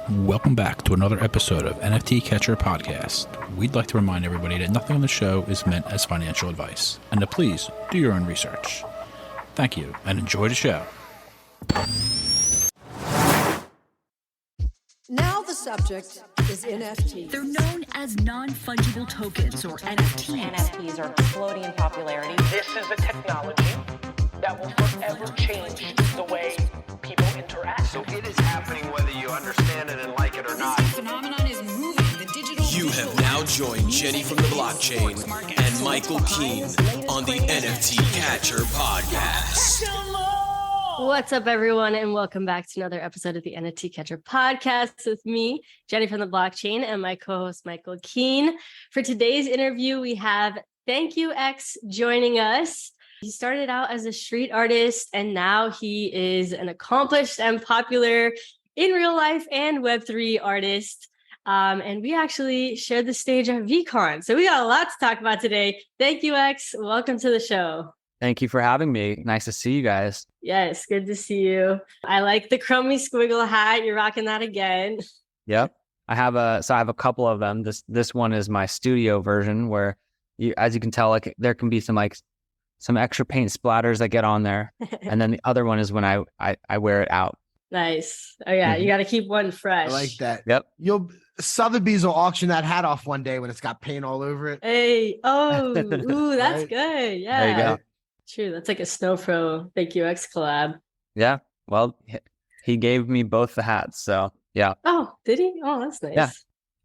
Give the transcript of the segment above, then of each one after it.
Welcome back to another episode of NFT Catcher Podcast. We'd like to remind everybody that nothing on the show is meant as financial advice, and to please do your own research. Thank you, and enjoy the show. Now the subject is NFTs. They're known as non-fungible tokens, or NFTs. NFTs are exploding in popularity. This is a technology that will forever change the way people interact. So it is happening whether you understand it and like it or not. This phenomenon is moving. The digital. You have now joined Jenny from the blockchain and Michael Keene on the NFT Catcher Podcast. What's up, everyone, and welcome back to another episode of the NFT Catcher Podcast with me, Jenny from the blockchain, and my co-host, Michael Keene. For today's interview, we have ThankYouX joining us. He started out as a street artist, and now he is an accomplished and popular in real life and Web3 artist. And we actually shared the stage at VCon. So we got a lot to talk about today. ThankYouX, welcome to the show. Thank you for having me. Nice to see you guys. Yes, good to see you. I like the crummy squiggle hat. You're rocking that again. Yep. I have a couple of them. This one is my studio version where as you can tell, like there can be some extra paint splatters that get on there. And then the other one is when I wear it out. Nice. Oh yeah, you got to keep one fresh. I like that. Yep. Sotheby's will auction that hat off one day when it's got paint all over it. Hey, ooh, that's Right? good. Yeah. There you go. True. That's like a Snow Pro ThankYouX collab. Yeah. Well, he gave me both the hats. So yeah. Oh, did he? Oh, that's nice. Yeah.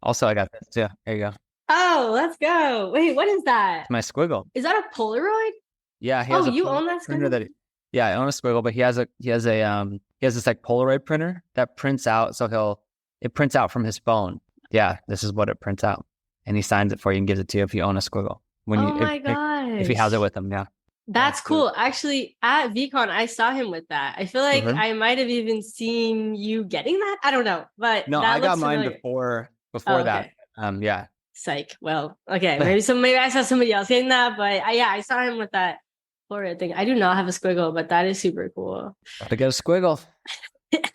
Also, I got this too. There you go. Oh, let's go. Wait, what is that? It's my squiggle. Is that a Polaroid? Yeah. He has You own that printer squiggle? Yeah, I own a squiggle, but he has this like Polaroid printer that prints out. So it prints out from his phone. Yeah, this is what it prints out, and he signs it for you and gives it to you if you own a squiggle. If he has it with him, yeah. That's cool. Actually, at VCon, I saw him with that. I feel like I might have even seen you getting that. I don't know, but No, that I got looks mine familiar. before that. Yeah. Psych. Well, okay, maybe I saw somebody else getting that, but I saw him with that Polaroid thing. I do not have a squiggle, but that is super cool. Gotta get a squiggle.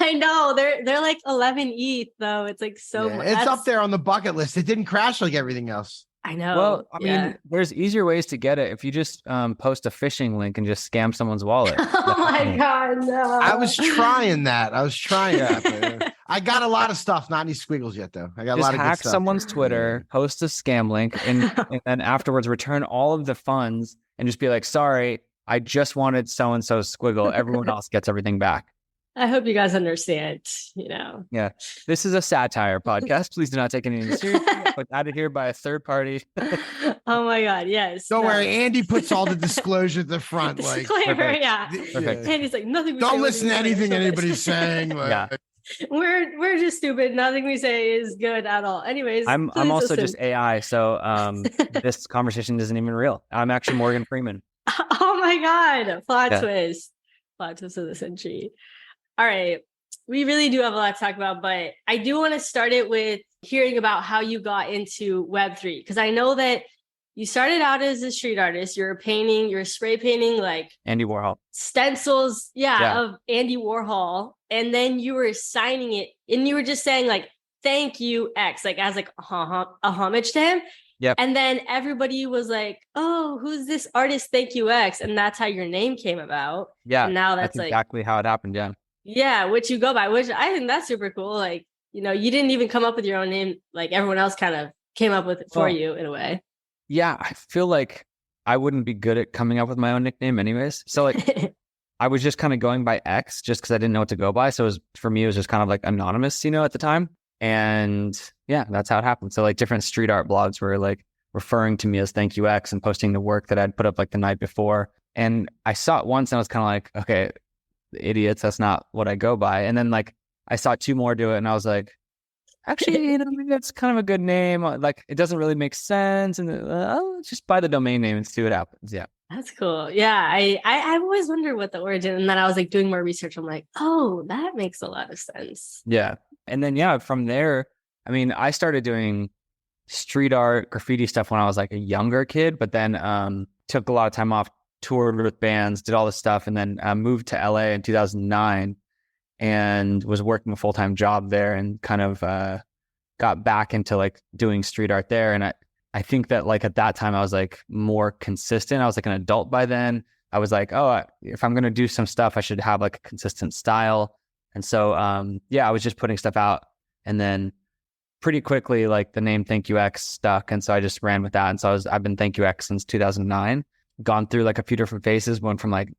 I know they're like 11 ETH though. It's like so much. It's up there on the bucket list. It didn't crash like everything else. I know. Well, I mean, there's easier ways to get it. If you just post a phishing link and just scam someone's wallet. Oh my God, no. I was trying that. But I got a lot of stuff. Not any squiggles yet, though. I got a Just lot of good hack stuff. someone's Twitter, post a scam link, and then afterwards return all of the funds and just be like, sorry, I just wanted so-and-so's squiggle. Everyone else gets everything back. I hope you guys understand, Yeah. This is a satire podcast. Please do not take anything seriously. Put out of here by a third party. Oh my God, yes. Don't worry. Andy puts all the disclosure at the front. Like, Disclaimer, Perfect. yeah. Perfect. Andy's like, nothing. Don't listen to anything anybody's saying. Like, Yeah. We're just stupid. Nothing we say is good at all. Anyways, I'm please also listen. just AI, so this conversation isn't even real. I'm actually Morgan Freeman. Oh my God, plot Yeah. twist of the century. All right, we really do have a lot to talk about, but I do want to start it with hearing about how you got into Web3, because I know that you started out as a street artist. You're spray painting like Andy Warhol. stencils, of Andy Warhol, and then you were signing it, and you were just saying like ThankYouX, like as like a homage to him. Yep. And then everybody was like, "Oh, who's this artist ThankYouX?" And that's how your name came about. Yeah. And now that's like exactly how it happened. Yeah. Yeah, which you go by, which I think that's super cool. Like, you didn't even come up with your own name. Like everyone else kind of came up with it for you in a way. Yeah. I feel like I wouldn't be good at coming up with my own nickname anyways. So like I was just kind of going by X just because I didn't know what to go by. So for me, it was just kind of like anonymous, at the time. And yeah, that's how it happened. So like different street art blogs were like referring to me as ThankYouX and posting the work that I'd put up like the night before. And I saw it once and I was kind of like, okay, idiots, that's not what I go by. And then like I saw two more do it and I was like, actually, maybe that's kind of a good name. Like it doesn't really make sense. And I'll just buy the domain name and see what happens. Yeah. That's cool. Yeah. I've always wondered what the origin, and then I was like doing more research. I'm like, oh, that makes a lot of sense. Yeah. And then, from there, I mean, I started doing street art, graffiti stuff when I was like a younger kid, but then took a lot of time off, toured with bands, did all this stuff, and then moved to LA in 2009 and was working a full-time job there and kind of got back into like doing street art there. And I think that like at that time I was like more consistent. I was like an adult by then. I was like, oh, if I'm going to do some stuff, I should have like a consistent style. And so, I was just putting stuff out, and then pretty quickly, like the name ThankYouX stuck. And so I just ran with that. And so I've been ThankYouX since 2009, gone through like a few different phases, went from like,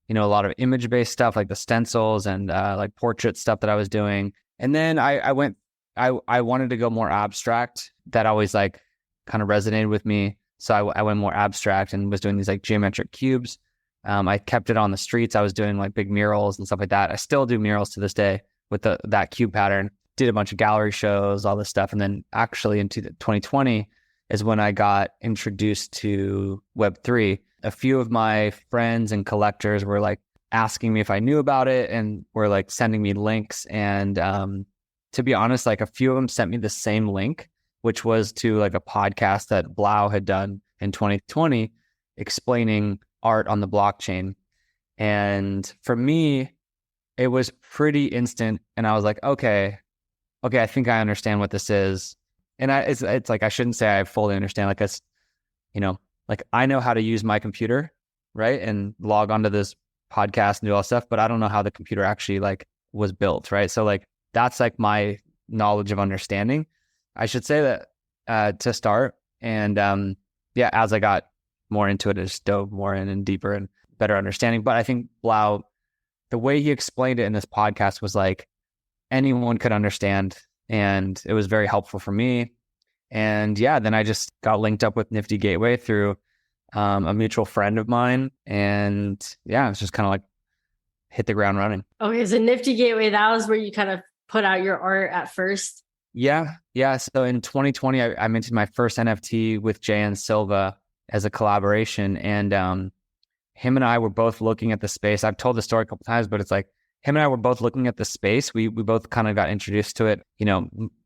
a lot of image-based stuff, like the stencils and like portrait stuff that I was doing. And then I wanted to go more abstract. That always like kind of resonated with me. So I went more abstract and was doing these like geometric cubes. I kept it on the streets. I was doing like big murals and stuff like that. I still do murals to this day with that cube pattern. Did a bunch of gallery shows, all this stuff. And then actually in 2020 is when I got introduced to Web3. A few of my friends and collectors were like asking me if I knew about it and were like sending me links. And to be honest, like a few of them sent me the same link, which was to like a podcast that Blau had done in 2020 explaining art on the blockchain. And for me, it was pretty instant. And I was like, okay, I think I understand what this is. And it's like, I shouldn't say I fully understand. Like it's, like I know how to use my computer, right? And log onto this podcast and do all that stuff, but I don't know how the computer actually like was built, right? So like, that's like my knowledge of understanding, I should say that to start. And as I got more into it, I just dove more in and deeper and better understanding. But I think Blau, the way he explained it in this podcast was like anyone could understand, and it was very helpful for me. And then I just got linked up with Nifty Gateway through a mutual friend of mine, and it's just kind of like hit the ground running. Okay, so Nifty Gateway, that was where you kind of put out your art at first. Yeah. So in 2020, I minted my first NFT with JN Silva as a collaboration. And him and I were both looking at the space. I've told the story a couple times, but it's like him and I were both looking at the space. We both kind of got introduced to it,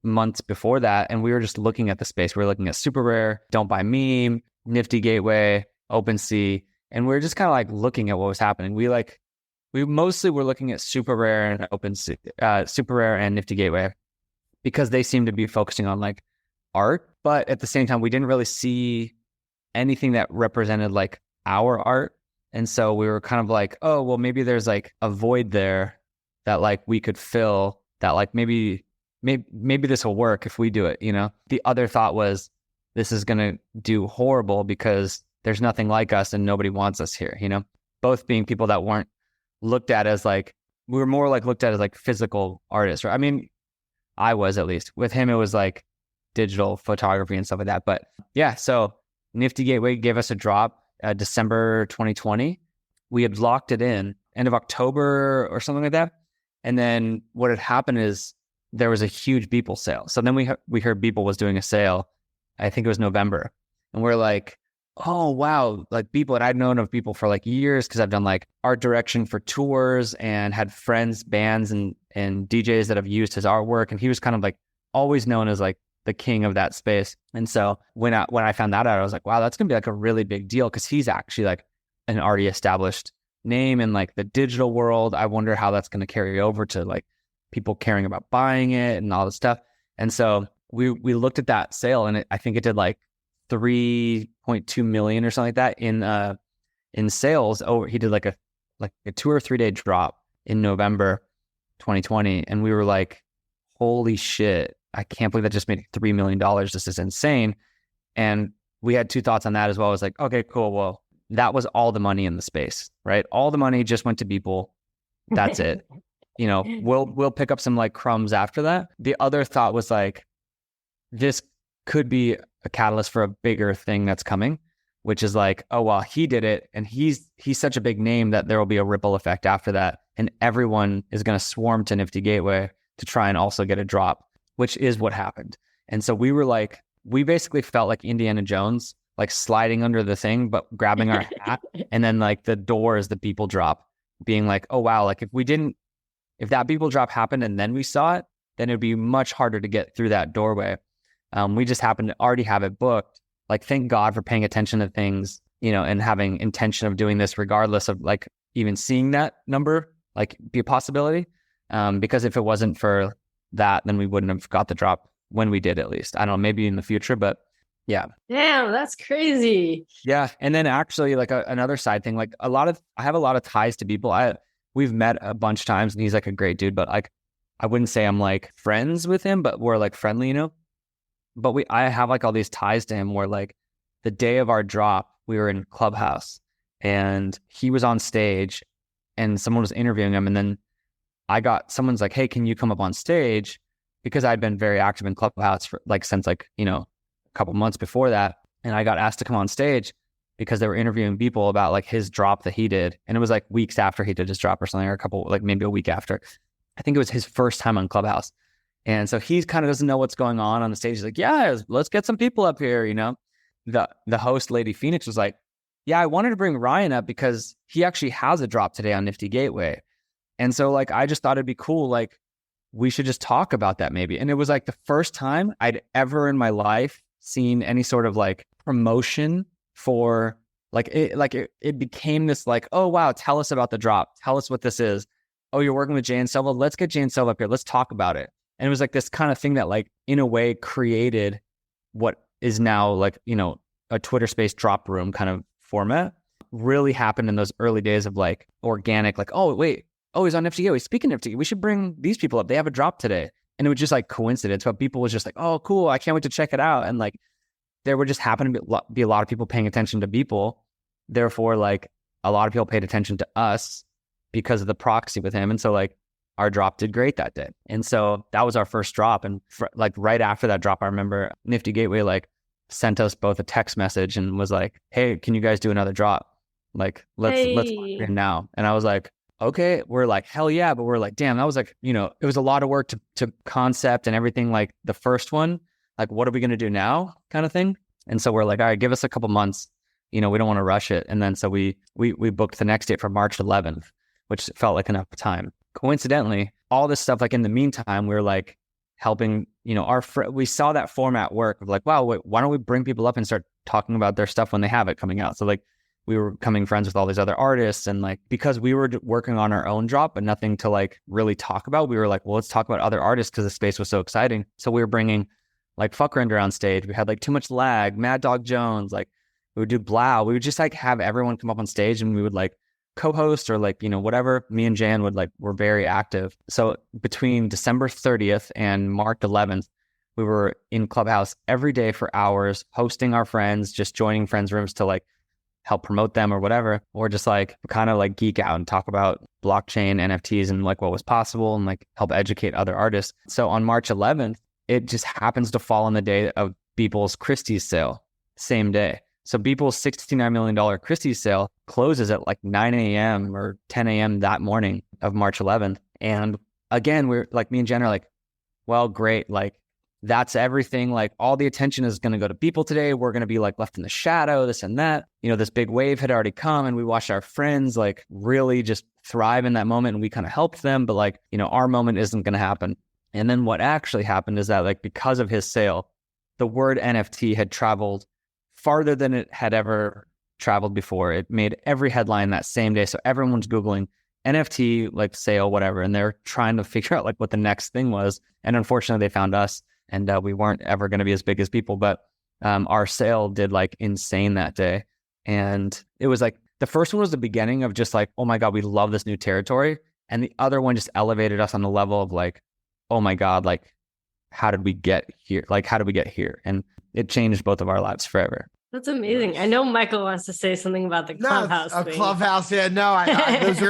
months before that. And we were just looking at the space. We were looking at Super Rare, Don't Buy Meme, Nifty Gateway, OpenSea. And we were just kind of like looking at what was happening. We mostly were looking at Super Rare and OpenSea, Super Rare and Nifty Gateway, because they seem to be focusing on like art. But at the same time, we didn't really see anything that represented like our art. And so we were kind of like, oh, well, maybe there's like a void there that like we could fill, that like maybe this will work if we do it, The other thought was, this is going to do horrible because there's nothing like us and nobody wants us here, Both being people that weren't looked at as like, we were more like looked at as like physical artists, right? I mean, I was, at least. With him, it was like digital photography and stuff like that. But so Nifty Gateway gave us a drop December 2020. We had locked it in end of October or something like that. And then what had happened is there was a huge Beeple sale. So then we heard Beeple was doing a sale. I think it was November. And we're like, oh, wow, like Beeple. And I'd known of Beeple for like years because I've done like art direction for tours and had friends, bands, and DJs that have used his artwork. And he was kind of like always known as like the king of that space. And so when I found that out, I was like, wow, that's going to be like a really big deal, because he's actually like an already established name in like the digital world. I wonder how that's going to carry over to like people caring about buying it and all this stuff. And so we looked at that sale, and I think it did like 3.2 million or something like that in sales. He did like a 2 or 3 day drop in November 2020. And we were like, holy shit, I can't believe that just made $3 million. This is insane. And we had two thoughts on that as well. I was like, okay, cool. Well, that was all the money in the space, right? All the money just went to Beeple. That's it. We'll pick up some like crumbs after that. The other thought was like, this could be a catalyst for a bigger thing that's coming, which is like, oh, well, he did it, and he's such a big name that there will be a ripple effect after that. And everyone is going to swarm to Nifty Gateway to try and also get a drop, which is what happened. And so we were like, we basically felt like Indiana Jones, like sliding under the thing, but grabbing our hat. And then like the door is the Beeple drop, being like, oh, wow, like if that Beeple drop happened and then we saw it, then it'd be much harder to get through that doorway. We just happened to already have it booked. Like, thank God for paying attention to things, and having intention of doing this regardless of like even seeing that number, like be a possibility. Because if it wasn't for that, then we wouldn't have got the drop when we did, at least. I don't know, maybe in the future, but yeah. Damn, that's crazy. Yeah. And then actually like another side thing, like I have a lot of ties to Beeple. We've met a bunch of times and he's like a great dude, but like, I wouldn't say I'm like friends with him, but we're like friendly, you know? But I have like all these ties to him where like the day of our drop, we were in Clubhouse and he was on stage and someone was interviewing him. And then someone's like, hey, can you come up on stage? Because I'd been very active in Clubhouse for like since like, you know, a couple months before that. And I got asked to come on stage because they were interviewing people about like his drop that he did. And it was like weeks after he did his drop or something, or like maybe a week after. I think it was his first time on Clubhouse. And so he kind of doesn't know what's going on the stage. He's like, yeah, let's get some people up here, you know? The host, Lady Phoenix, was like, yeah, I wanted to bring Ryan up because he actually has a drop today on Nifty Gateway. And so like, I just thought it'd be cool. Like, we should just talk about that maybe. And it was like the first time I'd ever in my life seen any sort of like promotion for it became this like, oh, wow, tell us about the drop. Tell us what this is. Oh, you're working with Jay and Silva. Let's get Jay and Silva up here. Let's talk about it. And it was like this kind of thing that like in a way created what is now like, you know, a Twitter space drop room kind of format. Really happened in those early days of like organic, like, oh, wait, oh, he's on Nifty Gateway. Speaking of Nifty, we should bring these people up. They have a drop today. And it was just like coincidence, but people was just like, oh, cool. I can't wait to check it out. And like, there would just happen to be a lot of people paying attention to Beeple. Therefore, like a lot of people paid attention to us because of the proxy with him. And so like our drop did great that day. And so that was our first drop. And like right after that drop, I remember Nifty Gateway like sent us both a text message and was like, hey, can you guys do another drop? Like, let's in now. And I was like, okay. We're like, hell yeah. But we're like, damn, that was like, you know, it was a lot of work to concept and everything. Like the first one, like, what are we going to do now kind of thing? And so we're like, all right, give us a couple months. You know, we don't want to rush it. And then so we booked the next date for March 11th, which felt like enough time. Coincidentally, all this stuff, like in the meantime, we were like helping, you know, we saw that format work of like, wow, wait, why don't we bring people up and start talking about their stuff when they have it coming out? So like we were becoming friends with all these other artists. And like, because we were working on our own drop, but nothing to like really talk about, we were like, well, let's talk about other artists because the space was so exciting. So we were bringing like Fuck Render on stage. We had like Too Much Lag, Mad Dog Jones, like we would do Blau. We would just like have everyone come up on stage and we would like co-host or like, you know, whatever. Me and Jan were very active. So between December 30th and March 11th, we were in Clubhouse every day for hours, hosting our friends, just joining friends' rooms to like help promote them or whatever, or just like kind of like geek out and talk about blockchain, NFTs and like what was possible and like help educate other artists. So on March 11th, it just happens to fall on the day of Beeple's Christie's sale, same day. So Beeple's $69 million Christie's sale closes at like 9 a.m. or 10 a.m. that morning of March 11th. And again, we're like, me and Jen are like, well, great. Like that's everything. Like all the attention is going to go to Beeple today. We're going to be like left in the shadow, this and that. You know, this big wave had already come and we watched our friends like really just thrive in that moment. And we kind of helped them, but like, you know, our moment isn't going to happen. And then what actually happened is that like, because of his sale, the word NFT had traveled farther than it had ever traveled before. It made every headline that same day. So everyone's Googling NFT, like sale, whatever. And they're trying to figure out like what the next thing was. And unfortunately they found us and we weren't ever going to be as big as Beeple, but our sale did like insane that day. And it was like, the first one was the beginning of just like, oh my God, we love this new territory. And the other one just elevated us on the level of like, oh my God, like, how did we get here? Like, how did we get here? And it changed both of our lives forever. That's amazing. I know Michael wants to say something about the Clubhouse thing. Clubhouse, yeah. No, those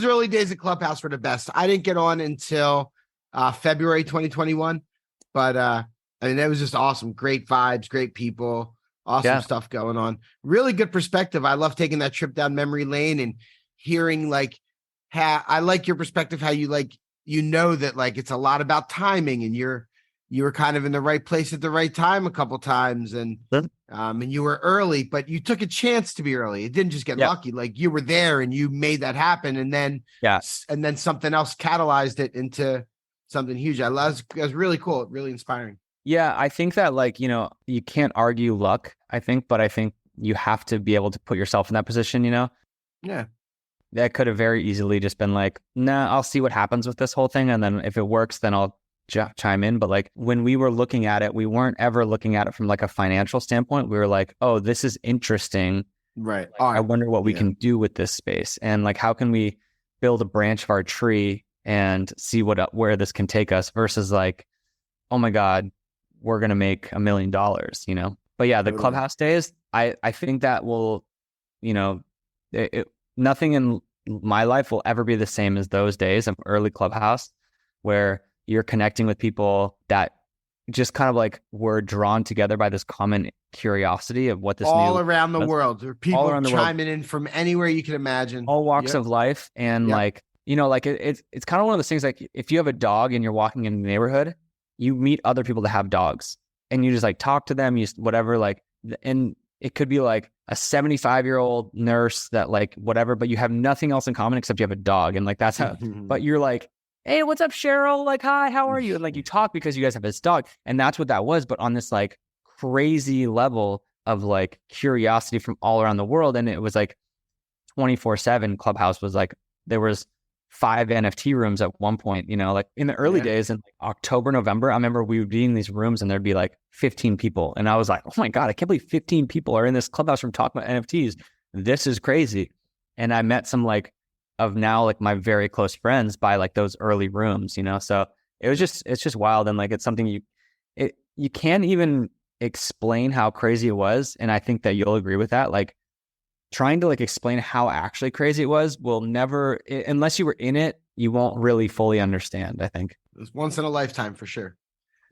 early days of Clubhouse were the best. I didn't get on until February 2021, but I mean, it was just awesome. Great vibes, great people, awesome stuff going on. Really good perspective. I love taking that trip down memory lane and hearing like how I like your perspective, how you like, you know, that like it's a lot about timing and you were kind of in the right place at the right time a couple times and you were early, but you took a chance to be early. It didn't just get lucky. Like you were there and you made that happen. And then, and then something else catalyzed it into something huge. It was really cool. Really inspiring. Yeah. I think that like, you know, you can't argue luck, I think, but I think you have to be able to put yourself in that position, you know? Yeah. that could have very easily just been like, nah, I'll see what happens with this whole thing. And then if it works, then I'll chime in. But like when we were looking at it, we weren't ever looking at it from like a financial standpoint. We were like, oh, this is interesting. Right. Like, I wonder what we can do with this space. And like, how can we build a branch of our tree and see where this can take us versus like, oh my God, we're going to make $1 million, you know? But yeah, the Clubhouse days, I think that will, you know, nothing in my life will ever be the same as those days of early Clubhouse where you're connecting with people that just kind of like were drawn together by this common curiosity of what this all around the world. There are people chiming world. In from anywhere you can imagine. All walks of life. And like, you know, like it's kind of one of those things like if you have a dog and you're walking in the neighborhood, you meet other people that have dogs and you just like talk to them, whatever, like, and it could be like a 75-year-old nurse that like whatever, but you have nothing else in common except you have a dog. And like, that's how, but you're like, hey, what's up, Cheryl? Like, hi, how are you? And like, you talk because you guys have this dog. And that's what that was. But on this like crazy level of like curiosity from all around the world. And it was like 24/7 Clubhouse was like, there was 5 NFT rooms at one point, you know, like in the early days in like October, November, I remember we would be in these rooms and there'd be like 15 people. And I was like, oh my God, I can't believe 15 people are in this Clubhouse room talking about NFTs. This is crazy. And I met some like of now like my very close friends by like those early rooms, you know? So it's just wild. And like, it's something you can't even explain how crazy it was. And I think that you'll agree with that. Like trying to like explain how actually crazy it was will never, unless you were in it, you won't really fully understand, I think. It was once in a lifetime for sure.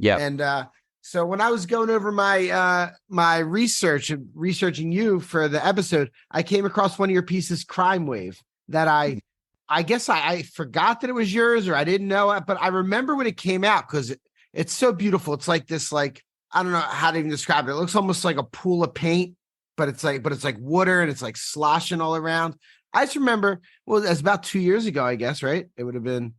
Yeah. And so when I was going over my my research and researching you for the episode, I came across one of your pieces, Crimewave, that I guess I forgot that it was yours or I didn't know it, but I remember when it came out because it's so beautiful. It's like this, like, I don't know how to even describe it. It looks almost like a pool of paint, but it's like water and it's like sloshing all around. I just remember, well, that's about 2 years ago, I guess, right? It would have been.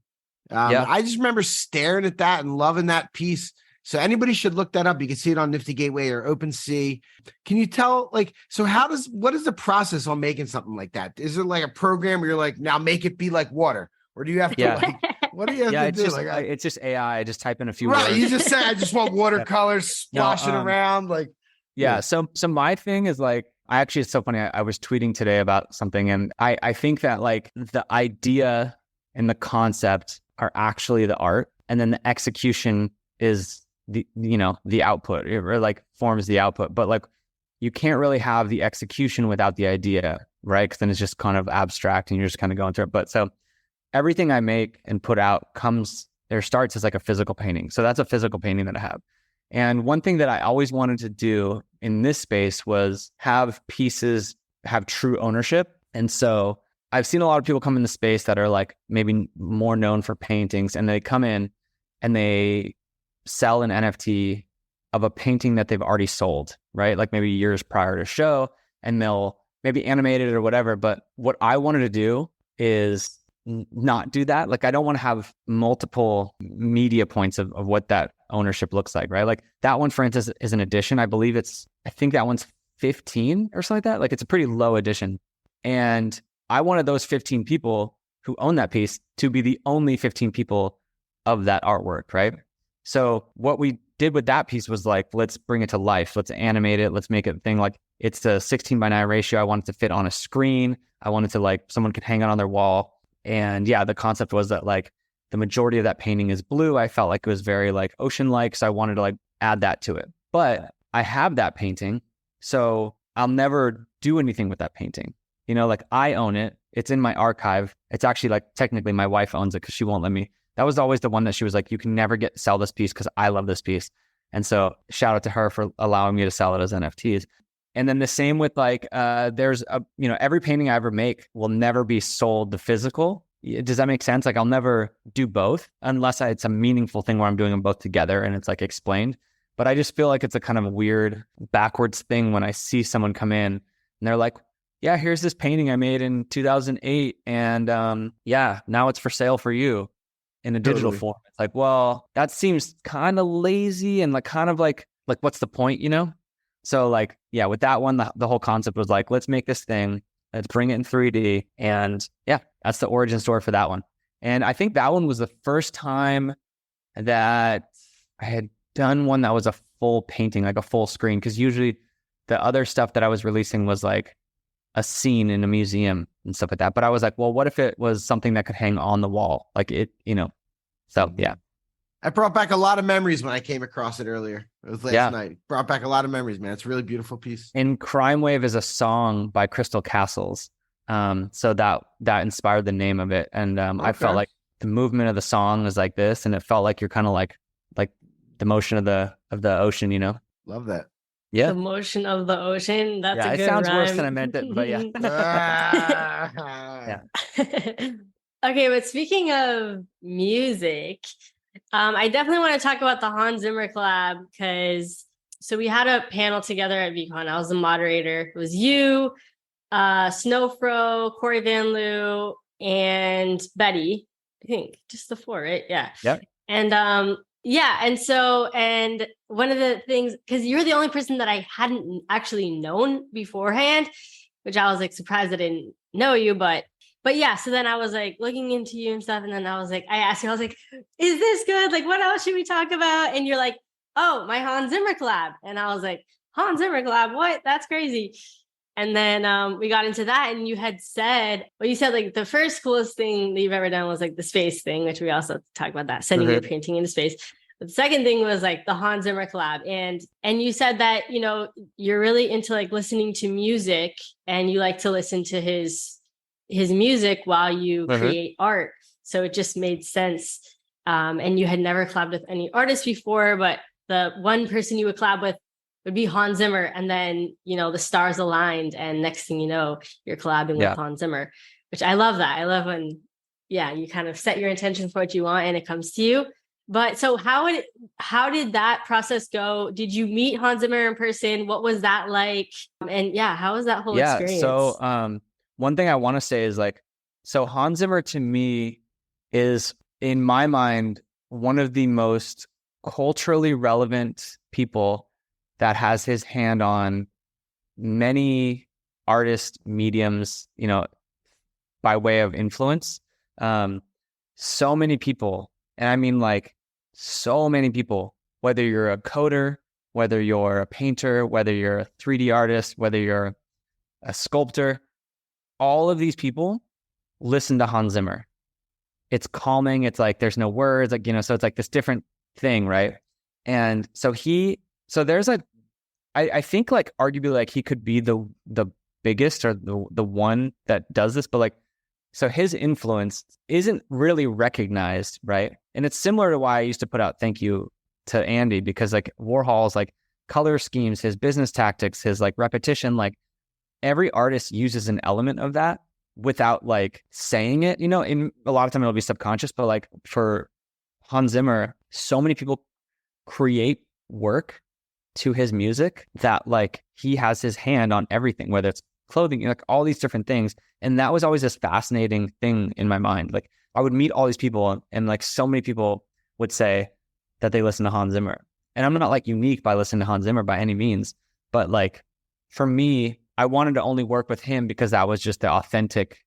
I just remember staring at that and loving that piece. So anybody should look that up. You can see it on Nifty Gateway or OpenSea. Can you tell, like, so what is the process on making something like that? Is it like a program where you're like, now make it be like water? Or do you have to like, what do you have to do? Just, it's just AI. I just type in a few words. Right, you just say, I just want watercolors splashing around. Like, yeah. So my thing is like, it's so funny. I was tweeting today about something and I think that like the idea and the concept are actually the art. And then the execution is the output, or like forms the output. But like, you can't really have the execution without the idea, right? Because then it's just kind of abstract and you're just kind of going through it. But so everything I make and put out starts as like a physical painting. So that's a physical painting that I have. And one thing that I always wanted to do in this space was have pieces have true ownership. And so I've seen a lot of people come in the space that are like maybe more known for paintings, and they come in and they sell an NFT of a painting that they've already sold, right? Like maybe years prior to show, and they'll maybe animate it or whatever. But what I wanted to do is not do that. Like, I don't want to have multiple media points of what that ownership looks like, right? Like that one, for instance, is an edition. I think that one's 15 or something like that. Like it's a pretty low edition. And I wanted those 15 people who own that piece to be the only 15 people of that artwork, right? So what we did with that piece was like, let's bring it to life. Let's animate it. Let's make it a thing. Like it's a 16:9 ratio. I want it to fit on a screen. I wanted to like, someone could hang it on their wall. And yeah, the concept was that like the majority of that painting is blue. I felt like it was very like ocean-like. So I wanted to like add that to it. But I have that painting, so I'll never do anything with that painting. You know, like I own it. It's in my archive. It's actually like technically my wife owns it because she won't let me. That was always the one that she was like, you can never sell this piece because I love this piece. And so shout out to her for allowing me to sell it as NFTs. And then the same with like, there's every painting I ever make will never be sold the physical. Does that make sense? Like I'll never do both unless it's a meaningful thing where I'm doing them both together and it's like explained. But I just feel like it's a kind of weird backwards thing when I see someone come in and they're like, yeah, here's this painting I made in 2008. And now it's for sale for you in a digital form. It's like, well, that seems kind of lazy and like kind of like what's the point, you know? So like, yeah, with that one, the whole concept was like, let's make this thing Let's bring it in 3D. And yeah, that's the origin story for that one. And I think that one was the first time that I had done one that was a full painting, like a full screen. Because usually the other stuff that I was releasing was like a scene in a museum and stuff like that. But I was like, well, what if it was something that could hang on the wall? Like it, so yeah. I brought back a lot of memories when I came across it earlier. It was last night. Brought back a lot of memories, man. It's a really beautiful piece. And Crimewave is a song by Crystal Castles. So that inspired the name of it. And I felt like the movement of the song is like this, and it felt like you're kind of like the motion of the ocean, Love that. Yeah. The motion of the ocean. That's a good it sounds rhyme. worse than I meant it, but yeah. Yeah. Okay, but speaking of music, I definitely want to talk about the Hans Zimmer collab because we had a panel together at VCon. I was the moderator. It was you, Snowfro, Corey Van Loo, and Betty. I think just the four, right? Yeah. Yep. And and one of the things, because you're the only person that I hadn't actually known beforehand, which I was like surprised I didn't know you, but yeah, so then I was like looking into you and stuff, and then I was like, I asked you, I was like, is this good? Like, what else should we talk about? And you're like, oh, my Hans Zimmer collab. And I was like, Hans Zimmer collab? What? That's crazy. And then we got into that, and you said like the first coolest thing that you've ever done was like the space thing, which we also talked about that, sending your painting into space. But the second thing was like the Hans Zimmer collab. And you said that, you're really into like listening to music, and you like to listen to his music while you create art. So it just made sense. And you had never collabed with any artist before, but the one person you would collab with would be Hans Zimmer. And then, the stars aligned, and next thing you know, you're collabing with Hans Zimmer, which I love that. I love when, you kind of set your intention for what you want and it comes to you. But so how did that process go? Did you meet Hans Zimmer in person? What was that like? And how was that whole experience? So, one thing I want to say is so Hans Zimmer to me is, in my mind, one of the most culturally relevant people that has his hand on many artist mediums, by way of influence. So many people, and I mean so many people, whether you're a coder, whether you're a painter, whether you're a 3D artist, whether you're a sculptor, all of these people listen to Hans Zimmer. It's calming. It's like there's no words, so it's like this different thing, right? And so there's I think arguably he could be the biggest or the one that does this, but so his influence isn't really recognized, right? And it's similar to why I used to put out Thank You to Andy, because Warhol's color schemes, his business tactics, his repetition, every artist uses an element of that without saying it, in a lot of time it'll be subconscious, but for Hans Zimmer, so many people create work to his music that he has his hand on everything, whether it's clothing, all these different things. And that was always this fascinating thing in my mind. I would meet all these people, and so many people would say that they listen to Hans Zimmer. And I'm not unique by listening to Hans Zimmer by any means, but for me, I wanted to only work with him because that was just the authentic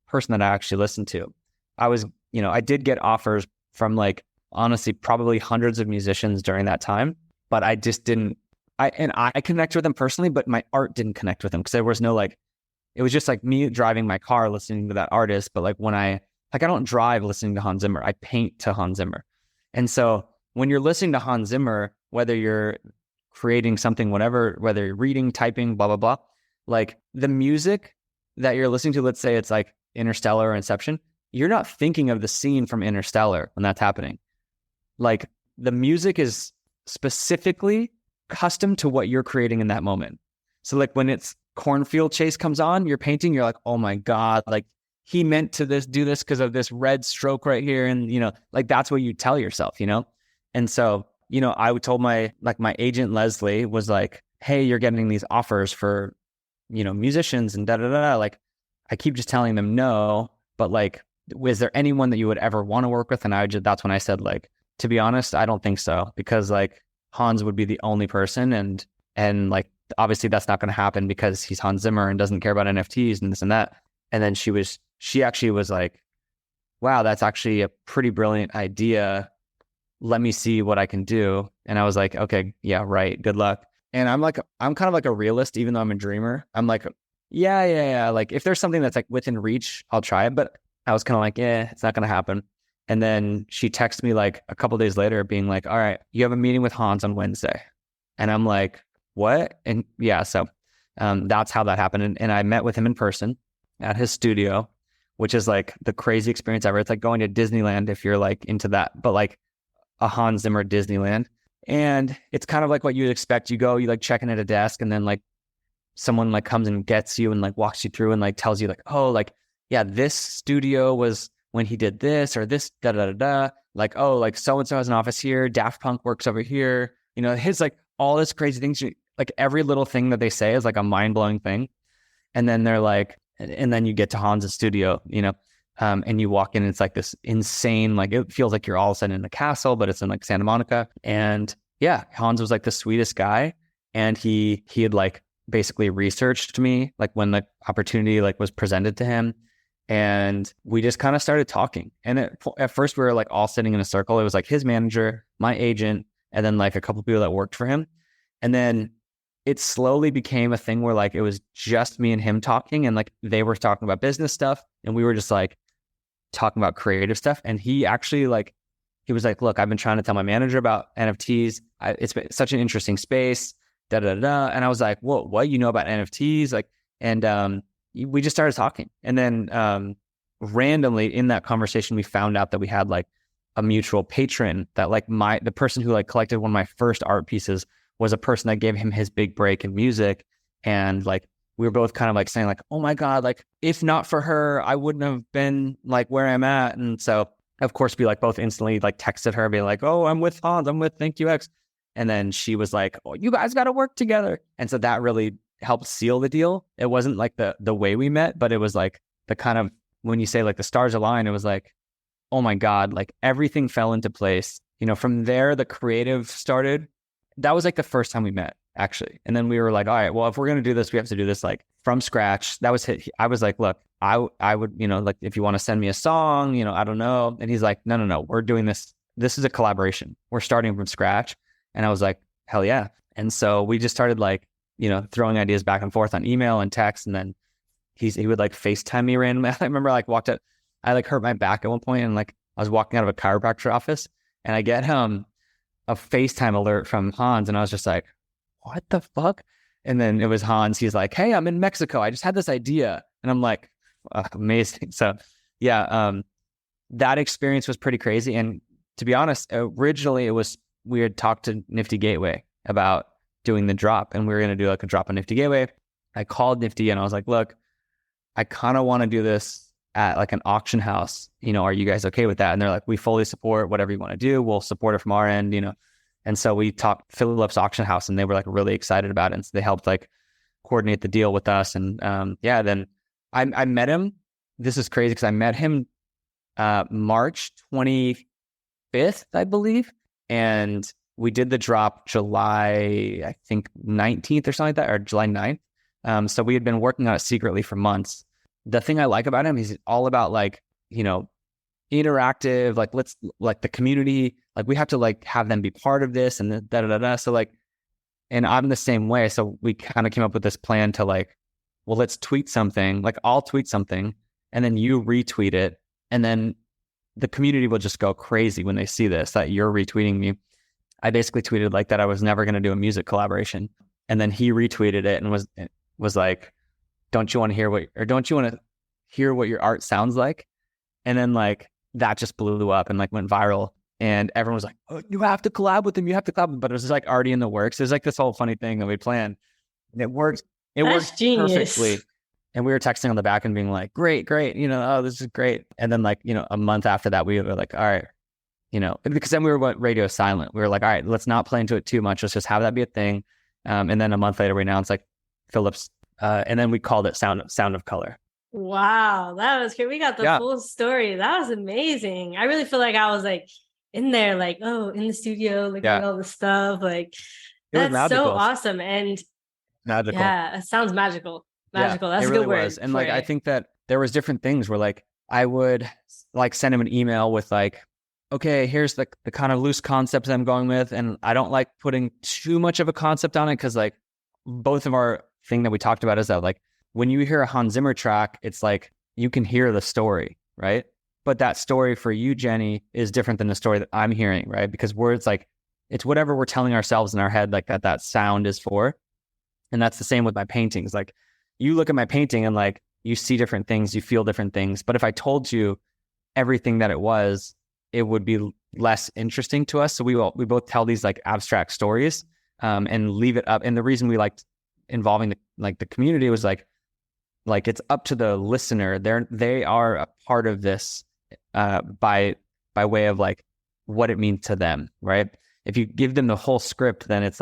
person that I actually listened to. I was, I did get offers from honestly, probably hundreds of musicians during that time, but I just didn't, I connected with them personally, but my art didn't connect with them because there was no it was just me driving my car listening to that artist. But when I don't drive listening to Hans Zimmer, I paint to Hans Zimmer. And so when you're listening to Hans Zimmer, whether you're creating something, whatever, whether you're reading, typing, blah, blah, blah, the music that you're listening to, let's say it's Interstellar or Inception, you're not thinking of the scene from Interstellar when that's happening. The music is specifically custom to what you're creating in that moment. So when it's Cornfield Chase comes on, you're painting, you're oh my God, he meant to do this because of this red stroke right here. And, that's what you tell yourself, And so, I told my agent, Leslie, was hey, you're getting these offers for, musicians and da-da-da. I keep just telling them no, but is there anyone that you would ever want to work with? And that's when I said, to be honest, I don't think so, because Hans would be the only person. And obviously that's not going to happen because he's Hans Zimmer and doesn't care about NFTs and this and that. And then she actually was like, wow, that's actually a pretty brilliant idea. Let me see what I can do. And I was like, okay, yeah, right. Good luck. And I'm kind of like a realist, even though I'm a dreamer. I'm like, yeah. Like if there's something that's like within reach, I'll try it. But I was kind of like, it's not going to happen. And then she texted me like a couple days later being like, all right, you have a meeting with Hans on Wednesday. And I'm like, what? And yeah, so that's how that happened. And I met with him in person at his studio, which is like the crazy experience ever. It's like going to Disneyland if you're like into that, but like a Hans Zimmer Disneyland. And it's kind of like what you'd expect. You go, you like check in at a desk, and then like someone like comes and gets you and like walks you through and like tells you like, oh, like, yeah, this studio was when he did this or this, da da da da. Like, oh, like so-and-so has an office here. Daft Punk works over here. You know, his like all this crazy things. Like every little thing that they say is like a mind-blowing thing. And then they're like, and then you get to Hans' studio, you know, and you walk in and it's like this insane, like it feels like you're all of a sudden in a castle, but it's in like Santa Monica. And yeah, Hans was like the sweetest guy. And he had like basically researched me, like when the opportunity like was presented to him. And we just kind of started talking. And at first we were like all sitting in a circle. It was like his manager, my agent, and then like a couple people that worked for him. And then it slowly became a thing where like it was just me and him talking, and like they were talking about business stuff and we were just like talking about creative stuff. And he actually like, he was like, look, I've been trying to tell my manager about NFTs. It's been such an interesting space, da da da. And I was like, whoa, what, you know about NFTs? Like, and we just started talking. And then randomly in that conversation, we found out that we had like a mutual patron, that like the person who like collected one of my first art pieces was a person that gave him his big break in music. And like, we were both kind of like saying like, oh my God, like if not for her, I wouldn't have been like where I'm at. And so of course we like both instantly like texted her being like, oh, I'm with Hans, I'm with ThankYouX. And then she was like, oh, you guys got to work together. And so that really helped seal the deal. It wasn't like the way we met, but it was like the kind of, when you say like the stars aligned, it was like, oh my God, like everything fell into place. You know, from there, the creative started. That was like the first time we met, actually. And then we were like, all right, well, if we're going to do this, we have to do this like from scratch. That was it. I was like, look, I would, you know, like if you want to send me a song, you know, I don't know. And he's like, no, we're doing this. This is a collaboration. We're starting from scratch. And I was like, hell yeah. And so we just started like, you know, throwing ideas back and forth on email and text. And then he would like FaceTime me randomly. I remember I like I like hurt my back at one point, and like I was walking out of a chiropractor office and I get a FaceTime alert from Hans, and I was just like, what the fuck? And then it was Hans. He's like, hey, I'm in Mexico. I just had this idea. And I'm like, amazing. So yeah, that experience was pretty crazy. And to be honest, originally we had talked to Nifty Gateway about doing the drop, and we were going to do like a drop on Nifty Gateway. I called Nifty and I was like, look, I kind of want to do this at like an auction house. You know, are you guys okay with that? And they're like, we fully support whatever you want to do. We'll support it from our end, you know. And so we talked Phillips Auction House, and they were like really excited about it. And so they helped like coordinate the deal with us. And yeah, then I met him. This is crazy because I met him March 25th, I believe. And we did the drop July, I think 19th or something like that, or July 9th. So we had been working on it secretly for months. The thing I like about him, he's all about like, you know, interactive, like let's like the community, like we have to like have them be part of this and da da da da. So like, and I'm the same way. So we kind of came up with this plan to like, well, let's tweet something, like I'll tweet something and then you retweet it. And then the community will just go crazy when they see this, that you're retweeting me. I basically tweeted like that I was never going to do a music collaboration. And then he retweeted it and was like, don't you want to hear what your art sounds like? And then like that just blew up and like went viral. And everyone was like, oh, you have to collab with him. You have to collab. But it was just like already in the works. There's like this whole funny thing that we planned. And it worked. It worked perfectly. And we were texting on the back and being like, great. You know, oh, this is great. And then like, you know, a month after that, we were like, all right, you know, because then we were radio silent. We were like, all right, let's not play into it too much. Let's just have that be a thing. And then a month later, we announced like Phillips. And then we called it Sound of Color. Wow, that was great. We got the full story. That was amazing. I really feel like I was like in there, like, oh, in the studio, like doing all the stuff. Like, that's so awesome. And Magical. Yeah, it sounds magical. Magical. That's it a really good word. was. And like, I think that there was different things where like I would like send him an email with like, okay, here's the kind of loose concepts I'm going with. And I don't like putting too much of a concept on it because like both of our thing that we talked about is that like when you hear a Hans Zimmer track, it's like you can hear the story, right? But that story for you, Jenny, is different than the story that I'm hearing, right? Because words like it's whatever we're telling ourselves in our head, like that sound is for. And that's the same with my paintings. Like you look at my painting and like you see different things, you feel different things. But if I told you everything that it was, it would be less interesting to us. So we both tell these like abstract stories and leave it up. And the reason we liked involving the community was like it's up to the listener. They are a part of this by way of like what it means to them, right? If you give them the whole script, then it's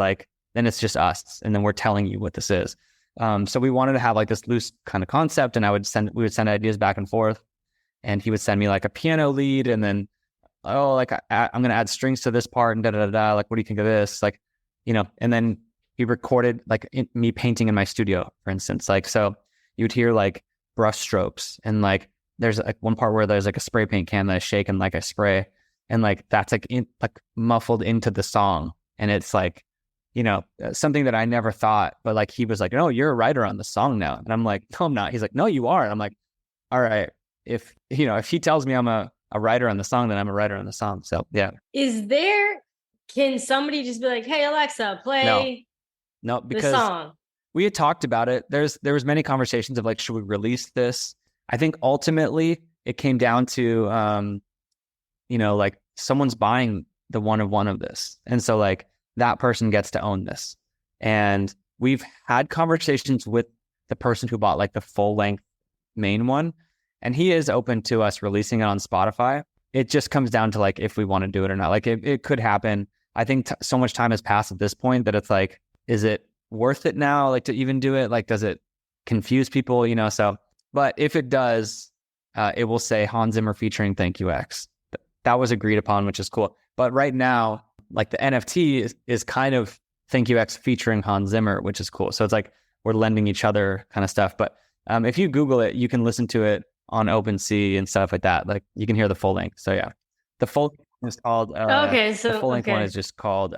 just us, and then we're telling you what this is. So we wanted to have like this loose kind of concept, and we would send ideas back and forth, and he would send me like a piano lead, and then I'm going to add strings to this part, and da da da. Like, what do you think of this? Like, and then he recorded like me painting in my studio, for instance. Like, so you'd hear like brush strokes, and like there's like one part where there's like a spray paint can that I shake and like I spray, and like that's like muffled into the song, and it's like something that I never thought, but like he was like, "No, you're a writer on the song now," and I'm like, "No, I'm not." He's like, "No, you are," and I'm like, "All right, if he tells me I'm a writer on the song, then I'm a writer on the song." So yeah. Can somebody just be like, "Hey Alexa, play no, because the song"? We had talked about it. There was many conversations of like, should we release this? I think ultimately it came down to like someone's buying the one of this, and so like that person gets to own this. And we've had conversations with the person who bought like the full length main one, and he is open to us releasing it on Spotify. It just comes down to like if we want to do it or not. Like it could happen. I think so much time has passed at this point that it's like, is it worth it now? Like to even do it? Like, does it confuse people? So, but if it does, it will say Hans Zimmer featuring ThankYouX. That was agreed upon, which is cool. But right now, like the NFT is kind of ThankYouX featuring Hans Zimmer, which is cool. So it's like we're lending each other kind of stuff. But if you Google it, you can listen to it on OpenSea and stuff like that. Like you can hear the full length. So yeah, the full is called. The full length one is just called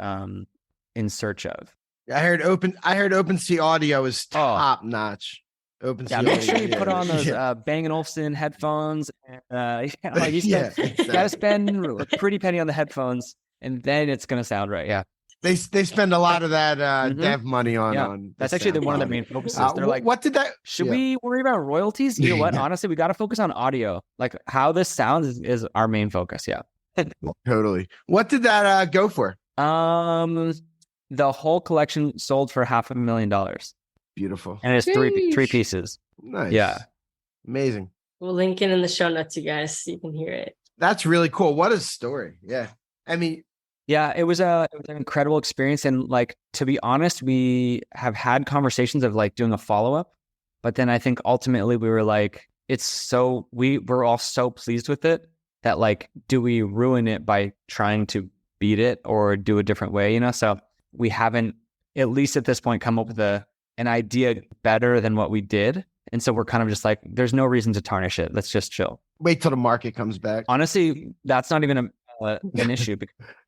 In Search Of. I heard OpenSea audio is top notch. OpenSea. Yeah, make sure you put on those Bang & Olufsen headphones. You gotta spend a pretty penny on the headphones, and then it's gonna sound right. Yeah. They spend a lot of that dev money on. That's actually one of their main focuses. They're like, what did that? Should we worry about royalties? You know what? Honestly, we got to focus on audio. Like how this sounds is our main focus. Yeah. Totally. What did that go for? The whole collection sold for $500,000. Beautiful. And it's three pieces. Nice. Yeah. Amazing. We'll link it in the show notes, you guys, so you can hear it. That's really cool. What a story. Yeah. I mean, yeah, it was an incredible experience. And like, to be honest, we have had conversations of like doing a follow-up, but then I think ultimately we were like, we're all so pleased with it that like, do we ruin it by trying to beat it or do a different way, So we haven't, at least at this point, come up with an idea better than what we did. And so we're kind of just like, there's no reason to tarnish it. Let's just chill. Wait till the market comes back. Honestly, that's not even an issue.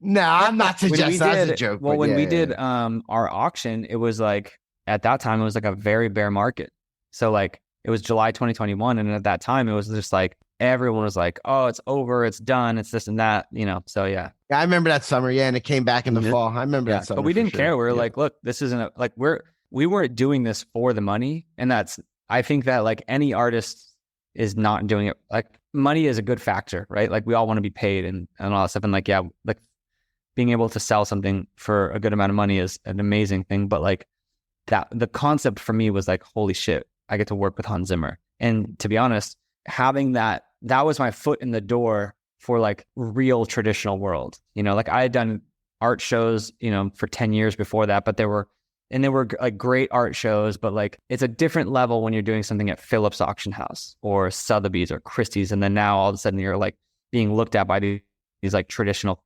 No, I'm not suggesting that's a joke. Well, when we did our auction, it was like, at that time, it was like a very bear market. So like, it was July 2021. And at that time, it was just like, everyone was like, oh, it's over. It's done. It's this and that, So yeah. Yeah, I remember that summer. Yeah. And it came back in the fall. I remember that summer. But we didn't care. We were like, look, this isn't we weren't doing this for the money. And I think that like any artist is not doing it. Like money is a good factor, right? Like we all want to be paid and all that stuff. And like, yeah, like being able to sell something for a good amount of money is an amazing thing. But like the concept for me was like, holy shit, I get to work with Hans Zimmer. And to be honest, having that was my foot in the door for like real traditional world. Like I had done art shows, for 10 years before that, but they were like great art shows, but like it's a different level when you're doing something at Phillips Auction House or Sotheby's or Christie's. And then now all of a sudden you're like being looked at by these like traditional,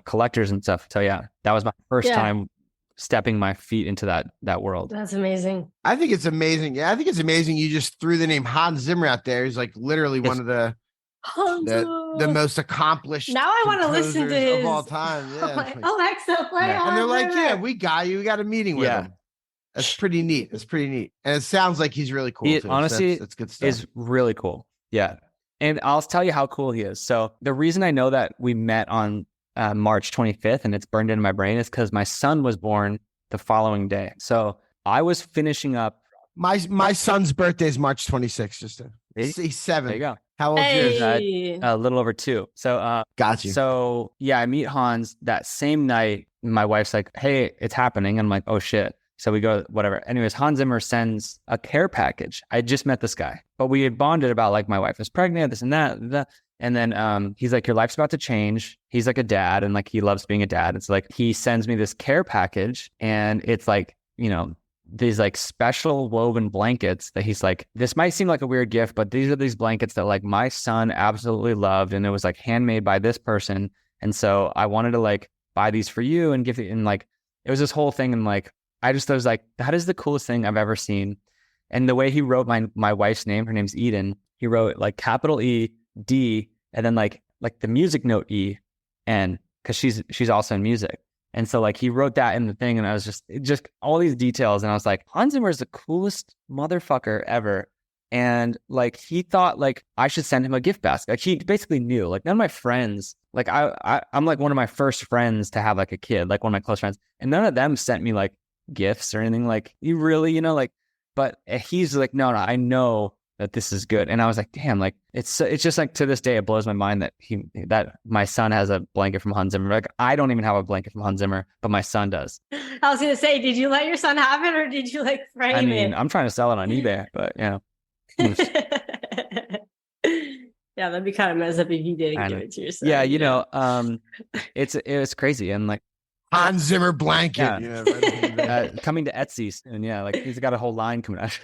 collectors and stuff. So yeah, that was my first time stepping my feet into that world. That's amazing. I think it's amazing. Yeah, I think it's amazing. You just threw the name Hans Zimmer out there. He's like literally one of the most accomplished. Now I want to listen to his of all time. Yeah, Alexa, play. and they're like, yeah, we got you. We got a meeting with him. That's pretty neat. That's pretty neat. And it sounds like he's really cool. He, too. honestly, that's good stuff. Is really cool. Yeah. And I'll tell you how cool he is. So the reason I know that we met on March 25th and it's burned into my brain is because my son was born the following day. So I was finishing up. My son's birthday is March 26th. Just he's 7. There you go. How old is A little over 2. So got you. So yeah, I meet Hans that same night. My wife's like, "Hey, it's happening." And I'm like, "Oh shit." So we go, whatever. Anyways, Hans Zimmer sends a care package. I just met this guy, but we had bonded about like my wife is pregnant, this and that. And then he's like, your life's about to change. He's like a dad and like he loves being a dad. It's like he sends me this care package and it's like, you know, these like special woven blankets that he's like, this might seem like a weird gift, but these are these blankets that like my son absolutely loved. And it was like handmade by this person. And so I wanted to like buy these for you and give it. And like, it was this whole thing. And like, I was like, that is the coolest thing I've ever seen. And the way he wrote my wife's name, her name's Eden. He wrote like capital E, D, and then like the music note E, N, because she's also in music. And so like he wrote that in the thing, and I was just all these details, and I was like, Hans Zimmer is the coolest motherfucker ever. And like he thought like I should send him a gift basket. Like he basically knew. Like none of my friends, like I'm like one of my first friends to have like a kid, like one of my close friends, and none of them sent me like gifts or anything. Like you really, you know, like, but he's like, no, I know that this is good. And I was like, damn, like it's just like to this day it blows my mind that my son has a blanket from Hans Zimmer. Like I don't even have a blanket from Hans Zimmer, but my son does. I was gonna say, did you let your son have it or did you like frame it? I mean, I'm trying to sell it on eBay, but yeah. Yeah, that'd be kind of messed up if you didn't give it to your son. Yeah, you know, it's crazy. And like Hans Zimmer blanket. Yeah, coming to Etsy soon. Yeah, like he's got a whole line coming out.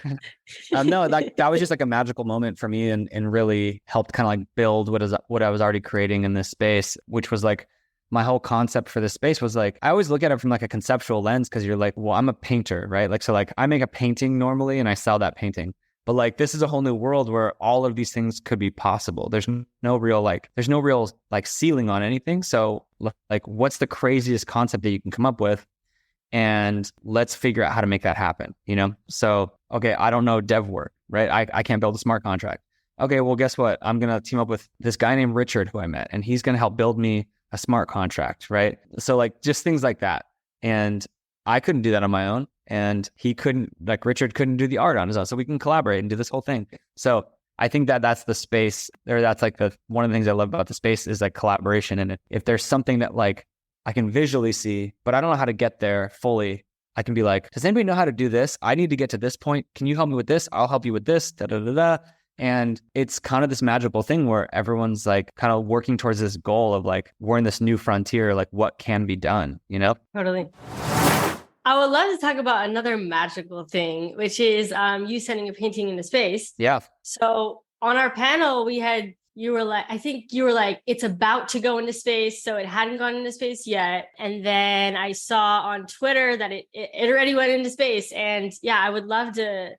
No, like that was just like a magical moment for me, and really helped kind of like build what I was already creating in this space, which was like my whole concept for this space was like I always look at it from like a conceptual lens because you're like, well, I'm a painter, right? Like so, like I make a painting normally and I sell that painting. But like this is a whole new world where all of these things could be possible. There's no real ceiling on anything. So like what's the craziest concept that you can come up with? And let's figure out how to make that happen, you know? So, okay, I don't know dev work, right? I can't build a smart contract. Okay, well, guess what? I'm going to team up with this guy named Richard who I met, and he's going to help build me a smart contract, right? So like just things like that. And I couldn't do that on my own. And Richard couldn't do the art on his own. So we can collaborate and do this whole thing. So I think that that's the space there. That's like one of the things I love about the space is like collaboration. And if there's something that like I can visually see, but I don't know how to get there fully, I can be like, does anybody know how to do this? I need to get to this point. Can you help me with this? I'll help you with this. Da, da, da, da. And it's kind of this magical thing where everyone's like kind of working towards this goal of like, we're in this new frontier, like what can be done, you know? Totally. I would love to talk about another magical thing, which is you sending a painting into space. Yeah. So on our panel, you were like, it's about to go into space. So it hadn't gone into space yet. And then I saw on Twitter that it already went into space. And yeah, I would love to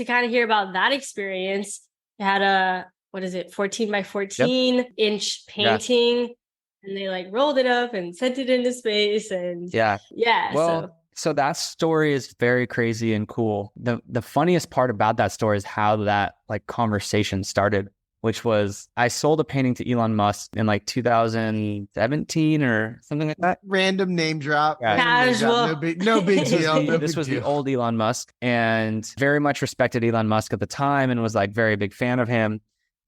kind of hear about that experience. It had a, 14 by 14 inch painting. Yeah. And they like rolled it up and sent it into space. And yeah. Well, so that story is very crazy and cool. The funniest part about that story is how that like conversation started, which was I sold a painting to Elon Musk in like 2017 or something like that. Random name drop. Yeah. Casual. No big deal. This was the old Elon Musk, and very much respected Elon Musk at the time and was like very big fan of him.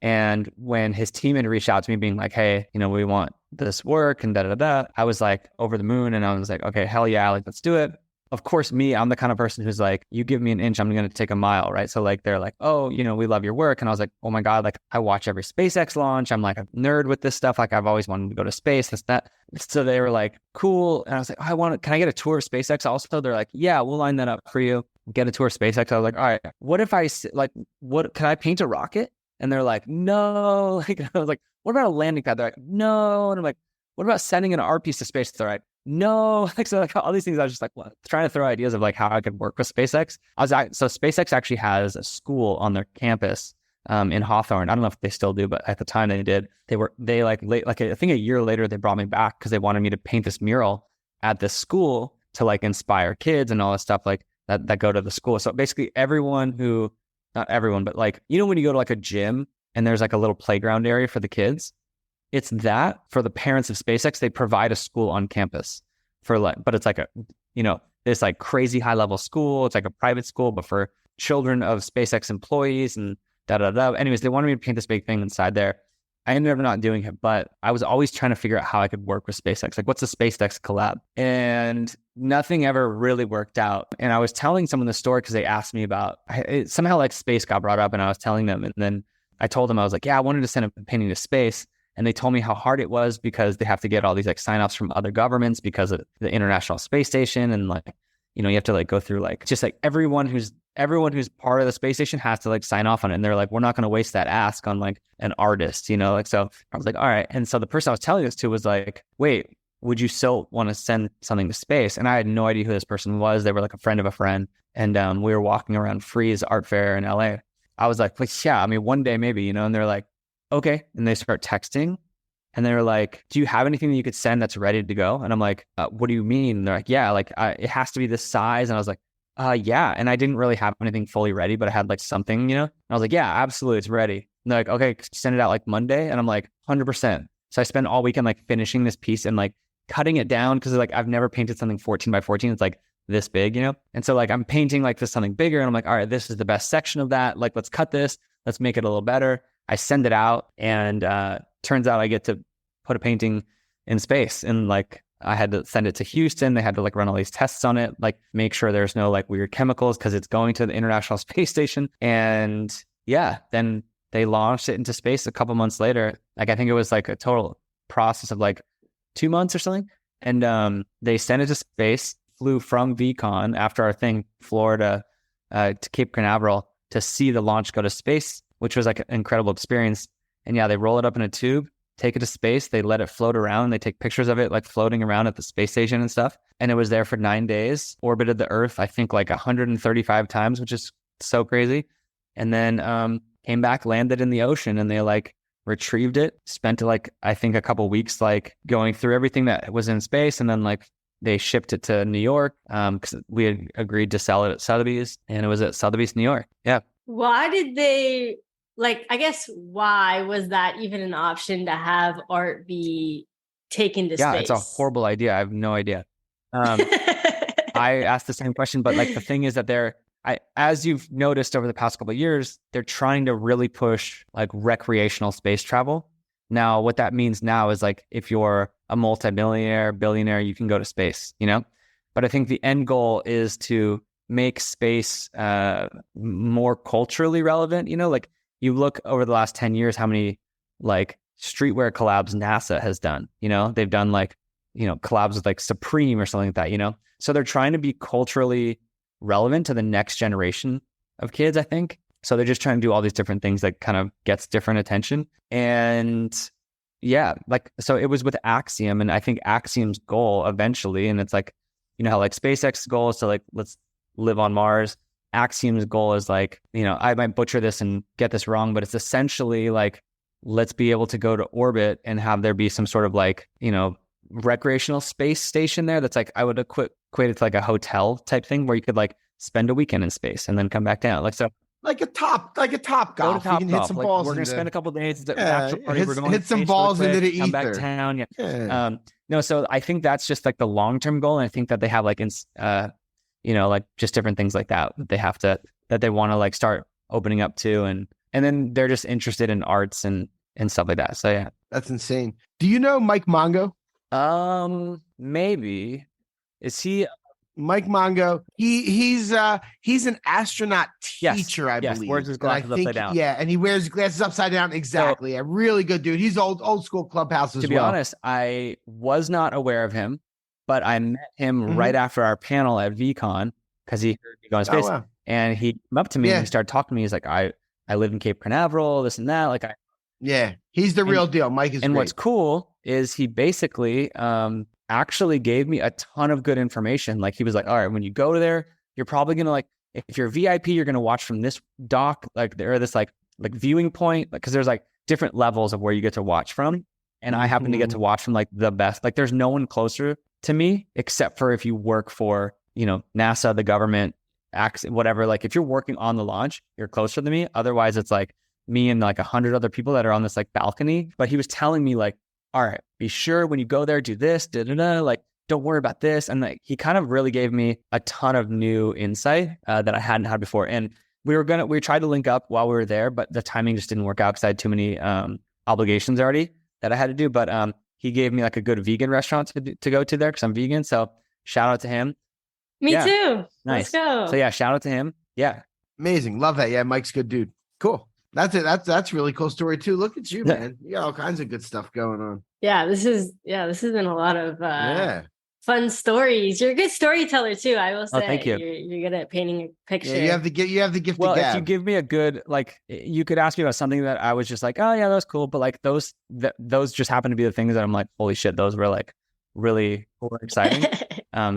And when his team had reached out to me being like, hey, you know, we want this work and da-da-da, I was like over the moon and I was like, okay, hell yeah, like let's do it. Of course, I'm the kind of person who's like, you give me an inch, I'm going to take a mile, right? So like, they're like, oh, you know, we love your work. And I was like, oh my God, like I watch every SpaceX launch. I'm like a nerd with this stuff. Like I've always wanted to go to space, this, that. So they were like, cool. And I was like, can I get a tour of SpaceX also? They're like, yeah, we'll line that up for you. Get a tour of SpaceX. I was like, all right, what if can I paint a rocket? And they're like, no. Like I was like, what about a landing pad? They're like, no. And I'm like, what about sending an art piece to space? They're like, no, like, so like all these things, I was just like trying to throw ideas of like how I could work with SpaceX. So SpaceX actually has a school on their campus in Hawthorne. I don't know if they still do, but at the time they did. They I think a year later they brought me back because they wanted me to paint this mural at this school to like inspire kids and all this stuff like that go to the school. So basically not everyone, but like, you know, when you go to like a gym and there's like a little playground area for the kids, it's that for the parents of SpaceX, they provide a school on campus but it's like this like crazy high level school. It's like a private school, but for children of SpaceX employees and Anyways, they wanted me to paint this big thing inside there. I ended up not doing it, but I was always trying to figure out how I could work with SpaceX. Like, what's a SpaceX collab? And nothing ever really worked out. And I was telling someone the story because they asked me about somehow like space got brought up, and I was telling them. And then I told them, I was like, yeah, I wanted to send a painting to space. And they told me how hard it was because they have to get all these like sign-offs from other governments because of the International Space Station. And like, you have to like go through like just like everyone who's part of the space station has to like sign off on it. And they're like, we're not going to waste that ask on like an artist, like, so I was like, all right. And so the person I was telling this to was like, wait, would you still want to send something to space? And I had no idea who this person was. They were like a friend of a friend. And we were walking around Freeze Art Fair in LA. I was like, yeah, I mean, one day maybe, and they're like, okay. And they start texting and they're like, do you have anything that you could send that's ready to go? And I'm like, what do you mean? And they're like, yeah, like it has to be this size. And I was like, yeah. And I didn't really have anything fully ready, but I had like something, And I was like, yeah, absolutely. It's ready. And they're like, okay, send it out like Monday. And I'm like, 100%. So I spent all weekend like finishing this piece and like cutting it down because like I've never painted something 14 by 14. It's like this big, And so like I'm painting like this something bigger. And I'm like, all right, this is the best section of that. Like, let's cut this. Let's make it a little better. I send it out and turns out I get to put a painting in space. And like I had to send it to Houston. They had to like run all these tests on it, like make sure there's no like weird chemicals because it's going to the International Space Station. And yeah, then they launched it into space a couple months later. Like I think it was like a total process of like 2 months or something. And they sent it to space, flew from VCon after our thing, Florida to Cape Canaveral to see the launch go to space, which was like an incredible experience. And yeah, they roll it up in a tube, take it to space. They let it float around. They take pictures of it, like floating around at the space station and stuff. And it was there for 9 days, orbited the Earth, I think like 135 times, which is so crazy. And then came back, landed in the ocean, and they like retrieved it, spent like, I think a couple weeks, like going through everything that was in space. And then like they shipped it to New York because we had agreed to sell it at Sotheby's, and it was at Sotheby's, New York. Yeah. Why did they why was that even an option to have art be taken to space? Yeah, it's a horrible idea. I have no idea. I asked the same question, but like the thing is that as you've noticed over the past couple of years, they're trying to really push like recreational space travel. Now, what that means now is like if you're a multi-millionaire, billionaire, you can go to space, But I think the end goal is to make space more culturally relevant, like you look over the last 10 years, how many like streetwear collabs NASA has done, they've done like, collabs with like Supreme or something like that, So they're trying to be culturally relevant to the next generation of kids, I think. So they're just trying to do all these different things that kind of gets different attention. And yeah, like, so it was with Axiom, and I think Axiom's goal eventually, and it's like, how like SpaceX's goal is to like, let's live on Mars. Axiom's goal is like, I might butcher this and get this wrong, but it's essentially like, let's be able to go to orbit and have there be some sort of like, recreational space station there. That's like, I would equate it to like a hotel type thing where you could like spend a weekend in space and then come back down. Like, so like a top golf. You can hit some balls. We're going to spend a couple of days. Hit some balls into the ether. Come back down. Yeah. No, so I think that's just like the long-term goal. And I think that they have like, like just different things like that that they want to like start opening up to. And then they're just interested in arts and stuff like that. So yeah. That's insane. Do you know Mike Mongo? Maybe. Is he Mike Mongo? He's an astronaut teacher, I believe. Wears his glasses upside down. Yeah, and he wears his glasses upside down. Exactly. So, a really good dude. He's old school Clubhouse as well. To be honest, I was not aware of him, but I met him right after our panel at VCon because he heard me go in space. Oh, wow. And he came up to me and he started talking to me. He's like, I live in Cape Canaveral, this and that. Like he's the real deal. Mike is and great. What's cool is he basically actually gave me a ton of good information. Like he was like, all right, when you go there, you're probably going to like, if you're VIP, you're going to watch from this dock, like there are this like viewing point, like, cause there's like different levels of where you get to watch from. And I happen to get to watch from like the best, like there's no one closer to me, except for if you work for, you know, NASA, the government, whatever. Like if you're working on the launch, you're closer to me. Otherwise it's like me and like 100 other people that are on this like balcony. But he was telling me like, all right, be sure when you go there, do this, like, don't worry about this. And like, he kind of really gave me a ton of new insight that I hadn't had before. And we tried to link up while we were there, but the timing just didn't work out because I had too many obligations already that I had to do. But he gave me like a good vegan restaurant to go to there because I'm vegan. So shout out to him. Me too. Nice. Let's go. So yeah, shout out to him. Yeah. Amazing. Love that. Yeah, Mike's a good dude. Cool. That's it. That's a really cool story too. Look at you, man. You got all kinds of good stuff going on. Yeah, this has been a lot of fun stories. You're a good storyteller too. I will say. Oh, thank you. You're good at painting a picture. Yeah, you have the gift well, of gab. if you give me a good, like, you could ask me about something that I was just like, oh yeah, that was cool. But like those just happen to be the things that I'm like, holy shit, those were like really cool and exciting.